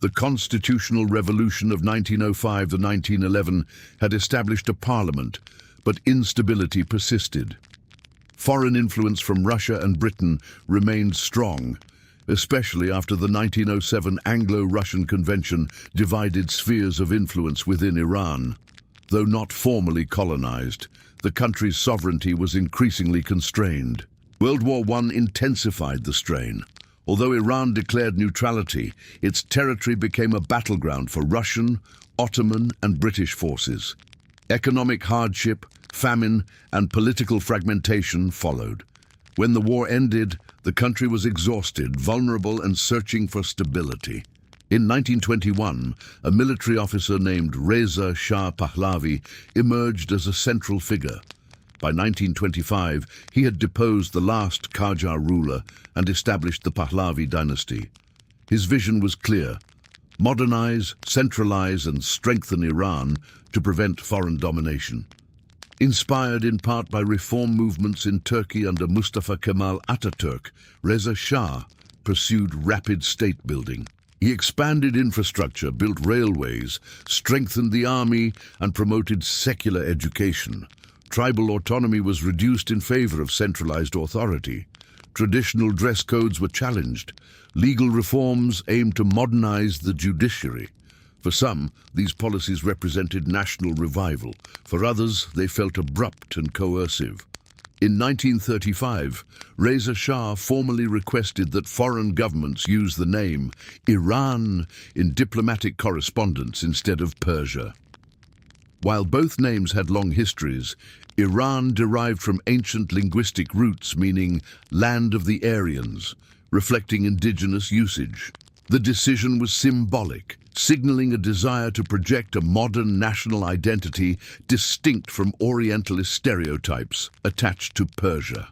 The constitutional revolution of 1905 to 1911 had established a parliament, but instability persisted. Foreign influence from Russia and Britain remained strong, especially after the 1907 Anglo-Russian Convention divided spheres of influence within Iran. Though not formally colonized, the country's sovereignty was increasingly constrained. World War I intensified the strain. Although Iran declared neutrality, its territory became a battleground for Russian, Ottoman, and British forces. Economic hardship, famine, and political fragmentation followed. When the war ended, the country was exhausted, vulnerable, and searching for stability. In 1921, a military officer named Reza Shah Pahlavi emerged as a central figure. By 1925, he had deposed the last Qajar ruler and established the Pahlavi dynasty. His vision was clear: modernize, centralize, and strengthen Iran to prevent foreign domination. Inspired in part by reform movements in Turkey under Mustafa Kemal Ataturk, Reza Shah pursued rapid state building. He expanded infrastructure, built railways, strengthened the army, and promoted secular education. Tribal autonomy was reduced in favor of centralized authority. Traditional dress codes were challenged. Legal reforms aimed to modernize the judiciary. For some, these policies represented national revival. For others, they felt abrupt and coercive. In 1935, Reza Shah formally requested that foreign governments use the name Iran in diplomatic correspondence instead of Persia. While both names had long histories, Iran derived from ancient linguistic roots meaning land of the Aryans, reflecting indigenous usage. The decision was symbolic, signaling a desire to project a modern national identity distinct from Orientalist stereotypes attached to Persia.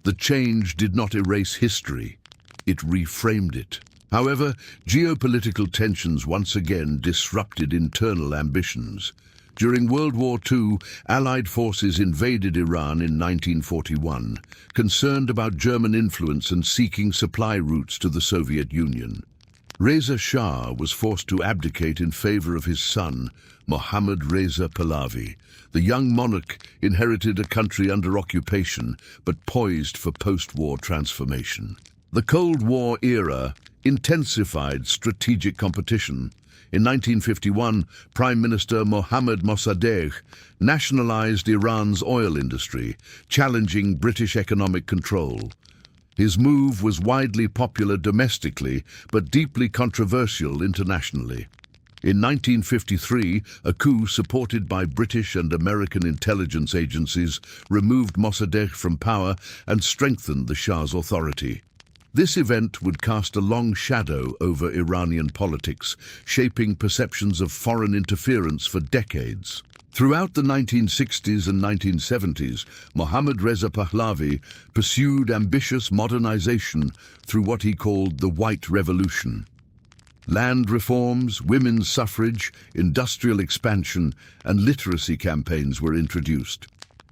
The change did not erase history, it reframed it. However, geopolitical tensions once again disrupted internal ambitions. During World War II, Allied forces invaded Iran in 1941, concerned about German influence and seeking supply routes to the Soviet Union. Reza Shah was forced to abdicate in favor of his son, Mohammad Reza Pahlavi. The young monarch inherited a country under occupation, but poised for post-war transformation. The Cold War era intensified strategic competition. In 1951, Prime Minister Mohammad Mossadegh nationalized Iran's oil industry, challenging British economic control. His move was widely popular domestically, but deeply controversial internationally. In 1953, a coup supported by British and American intelligence agencies removed Mossadegh from power and strengthened the Shah's authority. This event would cast a long shadow over Iranian politics, shaping perceptions of foreign interference for decades. Throughout the 1960s and 1970s, Mohammad Reza Pahlavi pursued ambitious modernization through what he called the White Revolution. Land reforms, women's suffrage, industrial expansion, and literacy campaigns were introduced.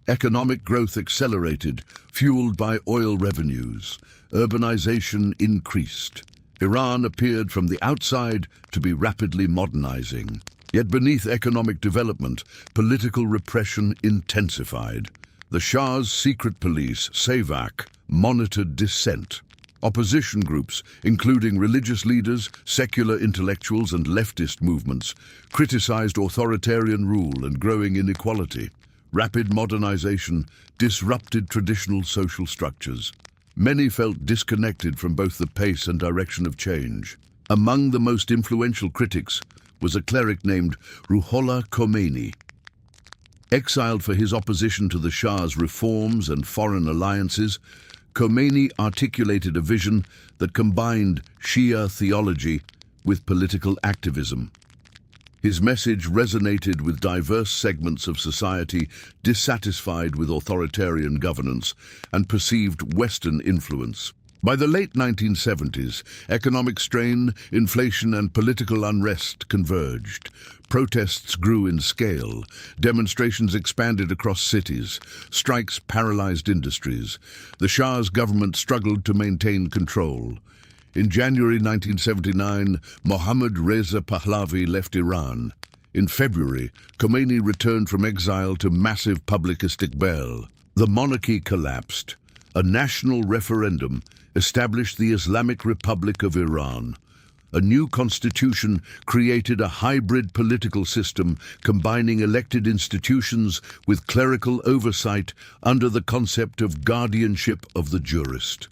Economic growth accelerated, fueled by oil revenues. Urbanization increased. Iran appeared from the outside to be rapidly modernizing. Yet beneath economic development, political repression intensified. The Shah's secret police, Savak, monitored dissent. Opposition groups, including religious leaders, secular intellectuals, and leftist movements, criticized authoritarian rule and growing inequality. Rapid modernization disrupted traditional social structures. Many felt disconnected from both the pace and direction of change. Among the most influential critics was a cleric named Ruhollah Khomeini. Exiled for his opposition to the Shah's reforms and foreign alliances, Khomeini articulated a vision that combined Shia theology with political activism. His message resonated with diverse segments of society dissatisfied with authoritarian governance and perceived Western influence. By the late 1970s, economic strain, inflation, and political unrest converged. Protests grew in scale, demonstrations expanded across cities, strikes paralyzed industries. The Shah's government struggled to maintain control. In January 1979, Mohammad Reza Pahlavi left Iran. In February, Khomeini returned from exile to massive public istiqbal. The monarchy collapsed. A national referendum established the Islamic Republic of Iran. A new constitution created a hybrid political system combining elected institutions with clerical oversight under the concept of guardianship of the jurist.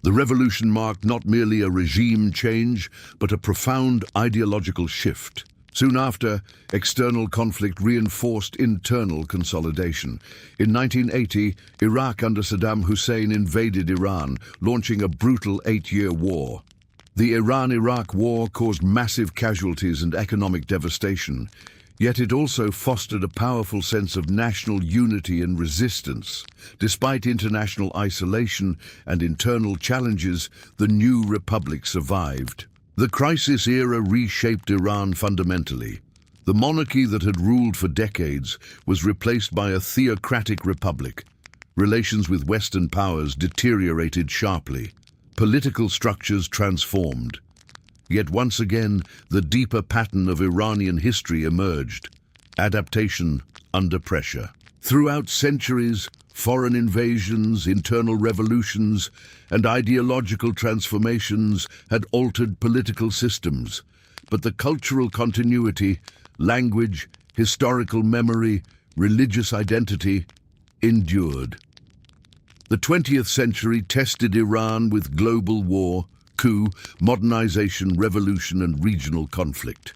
The revolution marked not merely a regime change, but a profound ideological shift. Soon after, external conflict reinforced internal consolidation. In 1980, Iraq under Saddam Hussein invaded Iran, launching a brutal 8-year war. The Iran-Iraq War caused massive casualties and economic devastation, yet it also fostered a powerful sense of national unity and resistance. Despite international isolation and internal challenges, the new republic survived. The crisis era reshaped Iran fundamentally. The monarchy that had ruled for decades was replaced by a theocratic republic. Relations with Western powers deteriorated sharply. Political structures transformed. Yet once again, the deeper pattern of Iranian history emerged: adaptation under pressure. Throughout centuries, foreign invasions, internal revolutions, and ideological transformations had altered political systems, but the cultural continuity, language, historical memory, religious identity endured. The 20th century tested Iran with global war, coup, modernization, revolution, and regional conflict.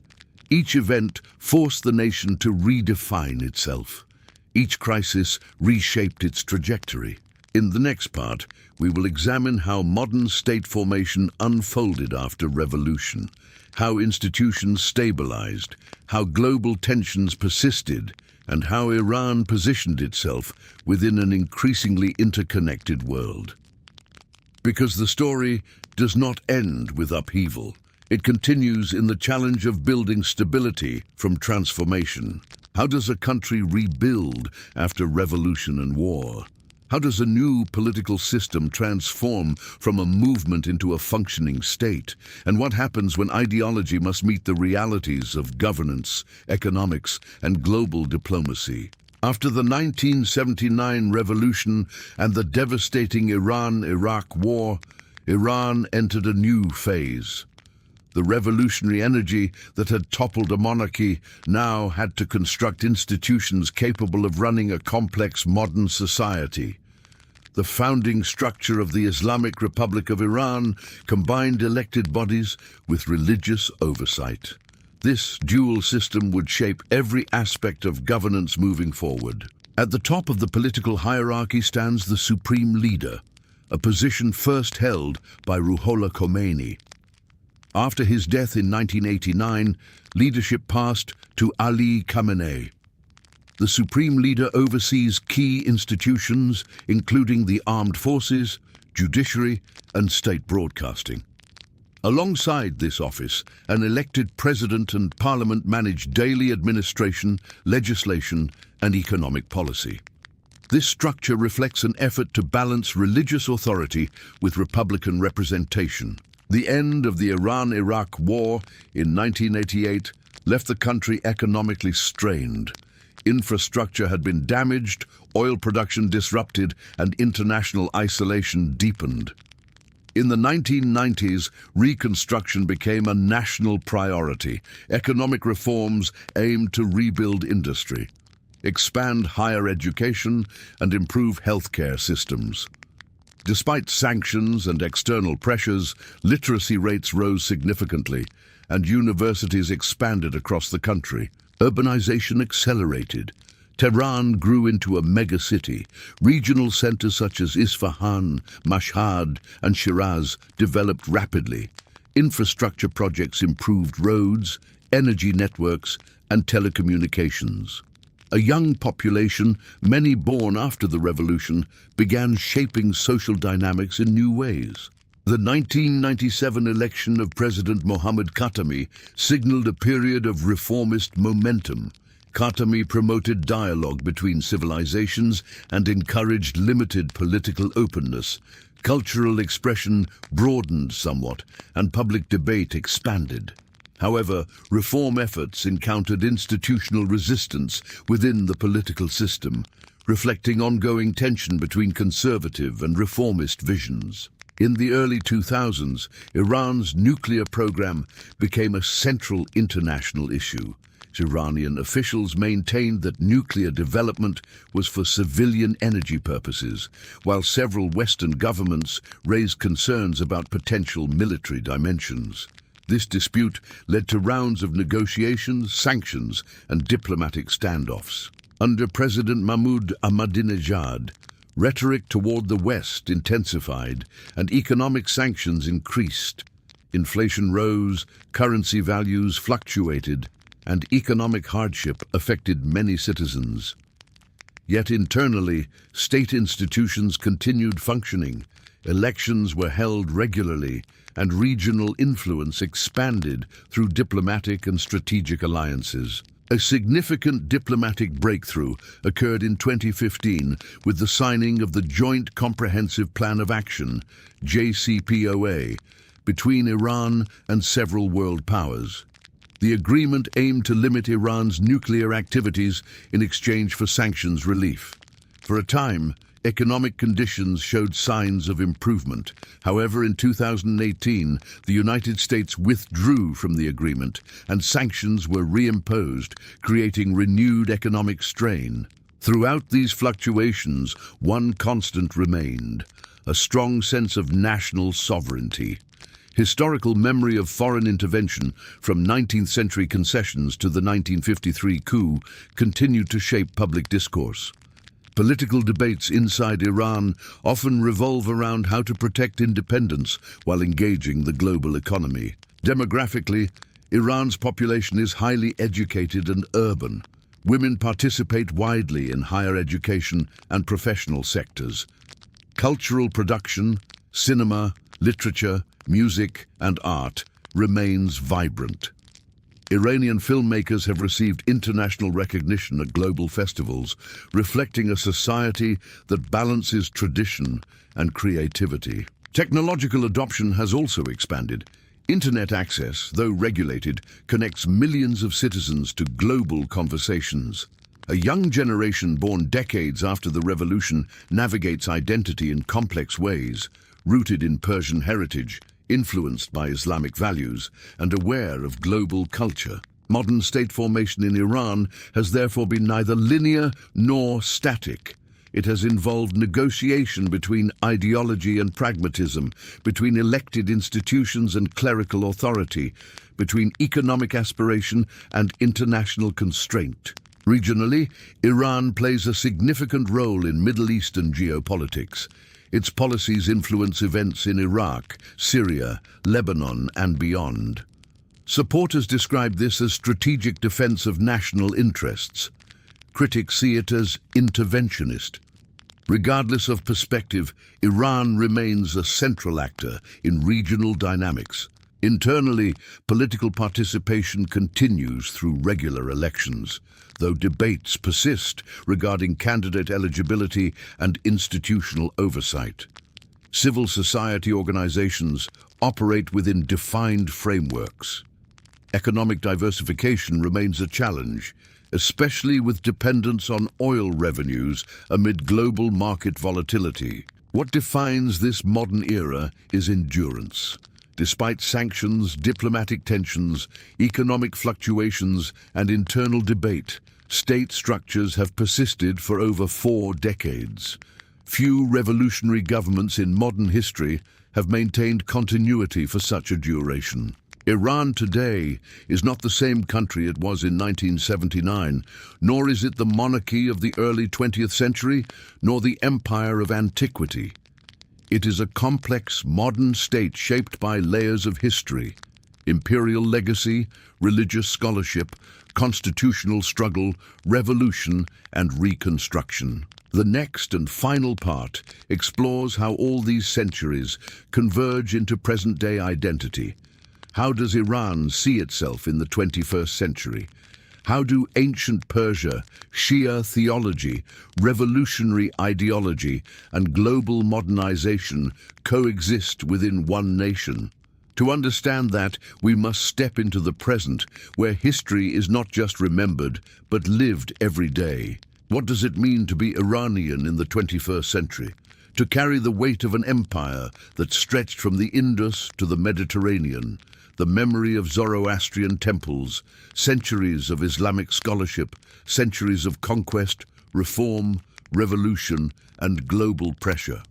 Each event forced the nation to redefine itself. Each crisis reshaped its trajectory. In the next part, we will examine how modern state formation unfolded after revolution, how institutions stabilized, how global tensions persisted, and how Iran positioned itself within an increasingly interconnected world. Because the story does not end with upheaval. It continues in the challenge of building stability from transformation. How does a country rebuild after revolution and war? How does a new political system transform from a movement into a functioning state? And what happens when ideology must meet the realities of governance, economics, and global diplomacy? After the 1979 revolution and the devastating Iran-Iraq war, Iran entered a new phase. The revolutionary energy that had toppled a monarchy now had to construct institutions capable of running a complex modern society. The founding structure of the Islamic Republic of Iran combined elected bodies with religious oversight. This dual system would shape every aspect of governance moving forward. At the top of the political hierarchy stands the supreme leader, a position first held by Ruhollah Khomeini. After his death in 1989, leadership passed to Ali Khamenei. The supreme leader oversees key institutions, including the armed forces, judiciary, and state broadcasting. Alongside this office, an elected president and parliament manage daily administration, legislation, and economic policy. This structure reflects an effort to balance religious authority with republican representation. The end of the Iran-Iraq War in 1988 left the country economically strained. Infrastructure had been damaged, oil production disrupted, and international isolation deepened. In the 1990s, reconstruction became a national priority. Economic reforms aimed to rebuild industry, expand higher education, and improve healthcare systems. Despite sanctions and external pressures, literacy rates rose significantly, and universities expanded across the country. Urbanization accelerated. Tehran grew into a megacity. Regional centers such as Isfahan, Mashhad, and Shiraz developed rapidly. Infrastructure projects improved roads, energy networks, and telecommunications. A young population, many born after the revolution, began shaping social dynamics in new ways. The 1997 election of President Mohammad Khatami signaled a period of reformist momentum. Khatami promoted dialogue between civilizations and encouraged limited political openness. Cultural expression broadened somewhat, and public debate expanded. However, reform efforts encountered institutional resistance within the political system, reflecting ongoing tension between conservative and reformist visions. In the early 2000s, Iran's nuclear program became a central international issue. Iranian officials maintained that nuclear development was for civilian energy purposes, while several Western governments raised concerns about potential military dimensions. This dispute led to rounds of negotiations, sanctions, and diplomatic standoffs. Under President Mahmoud Ahmadinejad, rhetoric toward the West intensified and economic sanctions increased. Inflation rose, currency values fluctuated, and economic hardship affected many citizens. Yet internally, state institutions continued functioning, elections were held regularly, and regional influence expanded through diplomatic and strategic alliances. A significant diplomatic breakthrough occurred in 2015 with the signing of the Joint Comprehensive Plan of Action, JCPOA, between Iran and several world powers. The agreement aimed to limit Iran's nuclear activities in exchange for sanctions relief. For a time, economic conditions showed signs of improvement. However, in 2018, the United States withdrew from the agreement and sanctions were reimposed, creating renewed economic strain. Throughout these fluctuations, one constant remained: a strong sense of national sovereignty. Historical memory of foreign intervention, from 19th century concessions to the 1953 coup, continued to shape public discourse. Political debates inside Iran often revolve around how to protect independence while engaging the global economy. Demographically, Iran's population is highly educated and urban. Women participate widely in higher education and professional sectors. Cultural production, cinema, literature, music, and art remains vibrant. Iranian filmmakers have received international recognition at global festivals, reflecting a society that balances tradition and creativity. Technological adoption has also expanded. Internet access, though regulated, connects millions of citizens to global conversations. A young generation born decades after the revolution navigates identity in complex ways, rooted in Persian heritage, influenced by Islamic values, and aware of global culture. Modern state formation in Iran has therefore been neither linear nor static. It has involved negotiation between ideology and pragmatism, between elected institutions and clerical authority, between economic aspiration and international constraint. Regionally, Iran plays a significant role in Middle Eastern geopolitics. Its policies influence events in Iraq, Syria, Lebanon, and beyond. Supporters describe this as strategic defense of national interests. Critics see it as interventionist. Regardless of perspective, Iran remains a central actor in regional dynamics. Internally, political participation continues through regular elections, though debates persist regarding candidate eligibility and institutional oversight. Civil society organizations operate within defined frameworks. Economic diversification remains a challenge, especially with dependence on oil revenues amid global market volatility. What defines this modern era is endurance. Despite sanctions, diplomatic tensions, economic fluctuations, and internal debate, state structures have persisted for over 4 decades. Few revolutionary governments in modern history have maintained continuity for such a duration. Iran today is not the same country it was in 1979, nor is it the monarchy of the early 20th century, nor the empire of antiquity. It is a complex, modern state shaped by layers of history, imperial legacy, religious scholarship, constitutional struggle, revolution, and reconstruction. The next and final part explores how all these centuries converge into present-day identity. How does Iran see itself in the 21st century? How do ancient Persia, Shia theology, revolutionary ideology, and global modernization coexist within one nation? To understand that, we must step into the present, where history is not just remembered, but lived every day. What does it mean to be Iranian in the 21st century? To carry the weight of an empire that stretched from the Indus to the Mediterranean, the memory of Zoroastrian temples, centuries of Islamic scholarship, centuries of conquest, reform, revolution, and global pressure.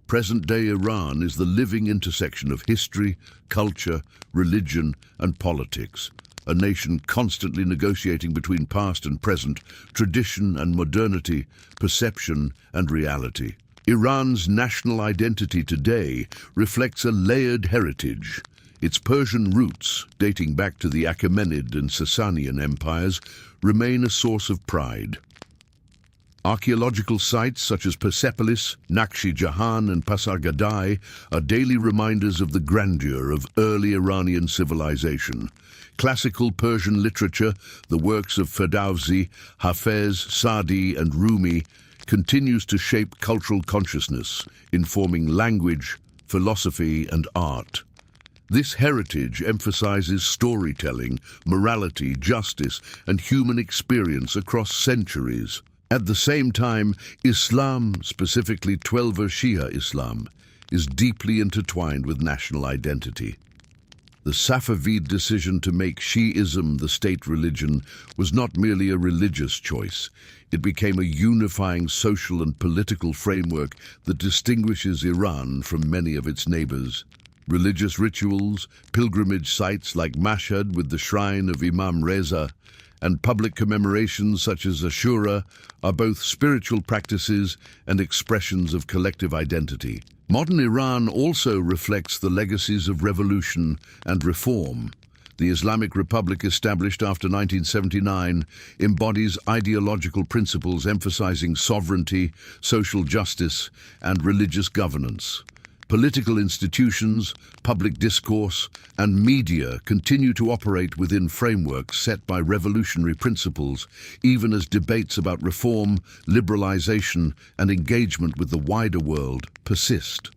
Present-day Iran is the living intersection of history, culture, religion, and politics, a nation constantly negotiating between past and present, tradition and modernity, perception and reality. Iran's national identity today reflects a layered heritage. Its Persian roots, dating back to the Achaemenid and Sasanian empires, remain a source of pride. Archaeological sites such as Persepolis, Nakshi Jahan and Pasargadae are daily reminders of the grandeur of early Iranian civilization. Classical Persian literature, the works of Ferdowsi, Hafez, Sadi and Rumi, continues to shape cultural consciousness, informing language, philosophy and art. This heritage emphasizes storytelling, morality, justice, and human experience across centuries. At the same time, Islam, specifically Twelver Shia Islam, is deeply intertwined with national identity. The Safavid decision to make Shi'ism the state religion was not merely a religious choice. It became a unifying social and political framework that distinguishes Iran from many of its neighbors. Religious rituals, pilgrimage sites like Mashhad with the shrine of Imam Reza, and public commemorations such as Ashura are both spiritual practices and expressions of collective identity. Modern Iran also reflects the legacies of revolution and reform. The Islamic Republic, established after 1979, embodies ideological principles emphasizing sovereignty, social justice, and religious governance. Political institutions, public discourse, and media continue to operate within frameworks set by revolutionary principles, even as debates about reform, liberalization, and engagement with the wider world persist.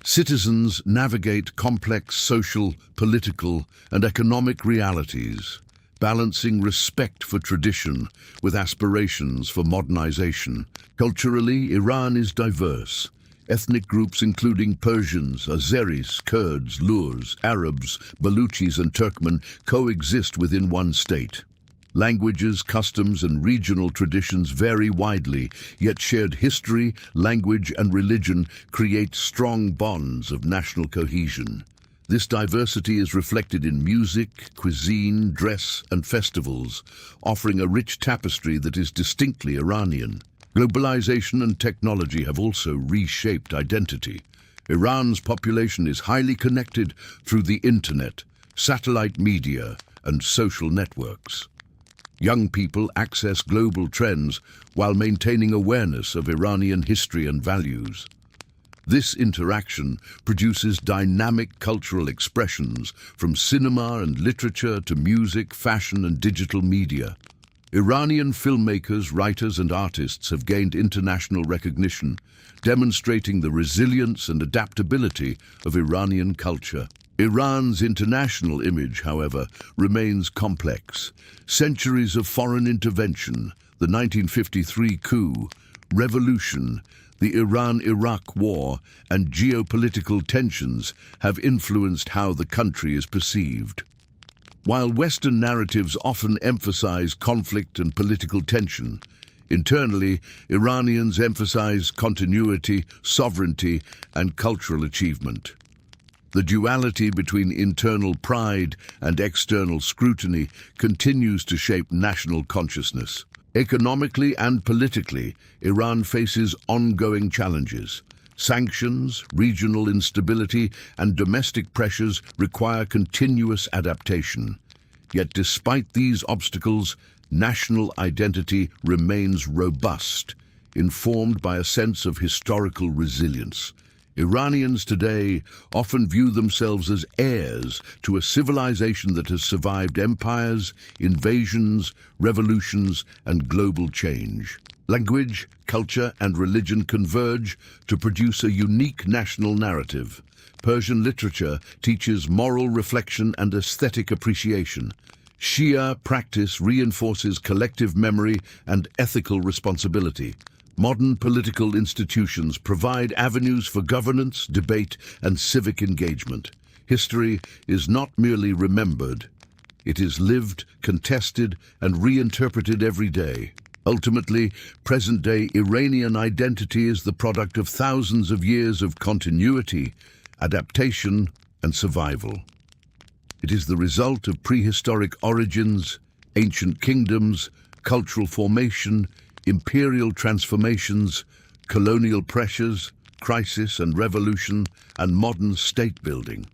Citizens navigate complex social, political, and economic realities, balancing respect for tradition with aspirations for modernization. Culturally, Iran is diverse. Ethnic groups including Persians, Azeris, Kurds, Lurs, Arabs, Baluchis, and Turkmen coexist within one state. Languages, customs, and regional traditions vary widely, yet shared history, language, and religion create strong bonds of national cohesion. This diversity is reflected in music, cuisine, dress, and festivals, offering a rich tapestry that is distinctly Iranian. Globalization and technology have also reshaped identity. Iran's population is highly connected through the internet, satellite media, and social networks. Young people access global trends while maintaining awareness of Iranian history and values. This interaction produces dynamic cultural expressions from cinema and literature to music, fashion, and digital media. Iranian filmmakers, writers, and artists have gained international recognition, demonstrating the resilience and adaptability of Iranian culture. Iran's international image, however, remains complex. Centuries of foreign intervention, the 1953 coup, revolution, the Iran-Iraq war, and geopolitical tensions have influenced how the country is perceived. While Western narratives often emphasize conflict and political tension, internally, Iranians emphasize continuity, sovereignty, and cultural achievement. The duality between internal pride and external scrutiny continues to shape national consciousness. Economically and politically, Iran faces ongoing challenges. Sanctions, regional instability, and domestic pressures require continuous adaptation. Yet despite these obstacles, national identity remains robust, informed by a sense of historical resilience. Iranians today often view themselves as heirs to a civilization that has survived empires, invasions, revolutions, and global change. Language, culture, and religion converge to produce a unique national narrative. Persian literature teaches moral reflection and aesthetic appreciation. Shia practice reinforces collective memory and ethical responsibility. Modern political institutions provide avenues for governance, debate, and civic engagement. History is not merely remembered. It is lived, contested, and reinterpreted every day. Ultimately, present-day Iranian identity is the product of thousands of years of continuity, adaptation, and survival. It is the result of prehistoric origins, ancient kingdoms, cultural formation, imperial transformations, colonial pressures, crisis and revolution, and modern state-building.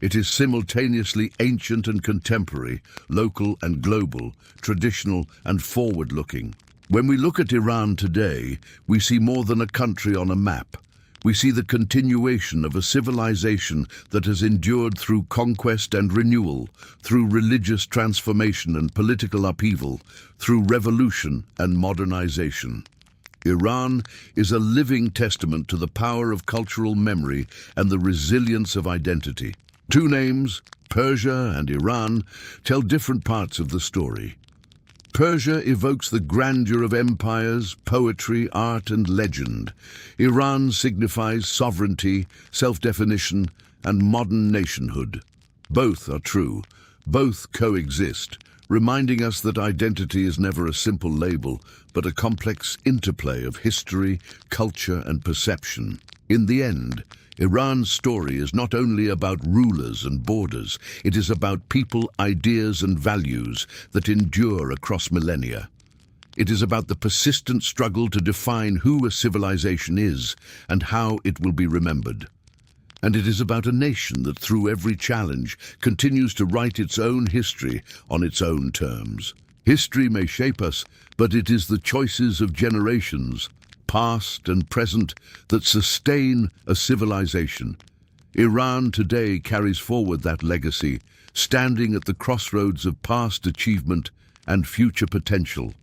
It is simultaneously ancient and contemporary, local and global, traditional and forward-looking. When we look at Iran today, we see more than a country on a map. We see the continuation of a civilization that has endured through conquest and renewal, through religious transformation and political upheaval, through revolution and modernization. Iran is a living testament to the power of cultural memory and the resilience of identity. Two names, Persia and Iran, tell different parts of the story. Persia evokes the grandeur of empires, poetry, art, and legend. Iran signifies sovereignty, self-definition, and modern nationhood. Both are true. Both coexist, reminding us that identity is never a simple label, but a complex interplay of history, culture, and perception. In the end, Iran's story is not only about rulers and borders, it is about people, ideas, and values that endure across millennia. It is about the persistent struggle to define who a civilization is and how it will be remembered. And it is about a nation that, through every challenge, continues to write its own history on its own terms. History may shape us, but it is the choices of generations, past and present, that sustain a civilization. Iran today carries forward that legacy, standing at the crossroads of past achievement and future potential,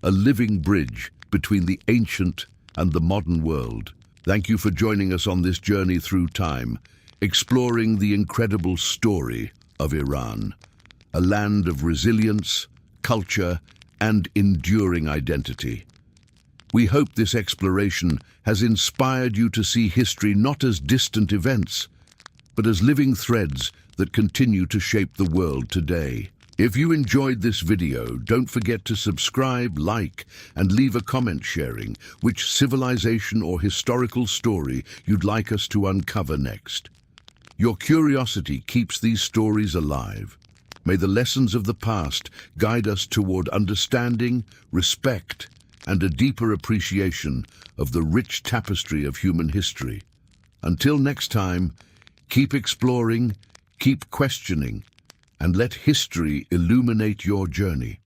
a living bridge between the ancient and the modern world. Thank you for joining us on this journey through time, exploring the incredible story of Iran, a land of resilience, culture, and enduring identity. We hope this exploration has inspired you to see history not as distant events, but as living threads that continue to shape the world today. If you enjoyed this video, don't forget to subscribe, like, and leave a comment sharing which civilization or historical story you'd like us to uncover next. Your curiosity keeps these stories alive. May the lessons of the past guide us toward understanding, respect, and a deeper appreciation of the rich tapestry of human history. Until next time, keep exploring, keep questioning, and let history illuminate your journey.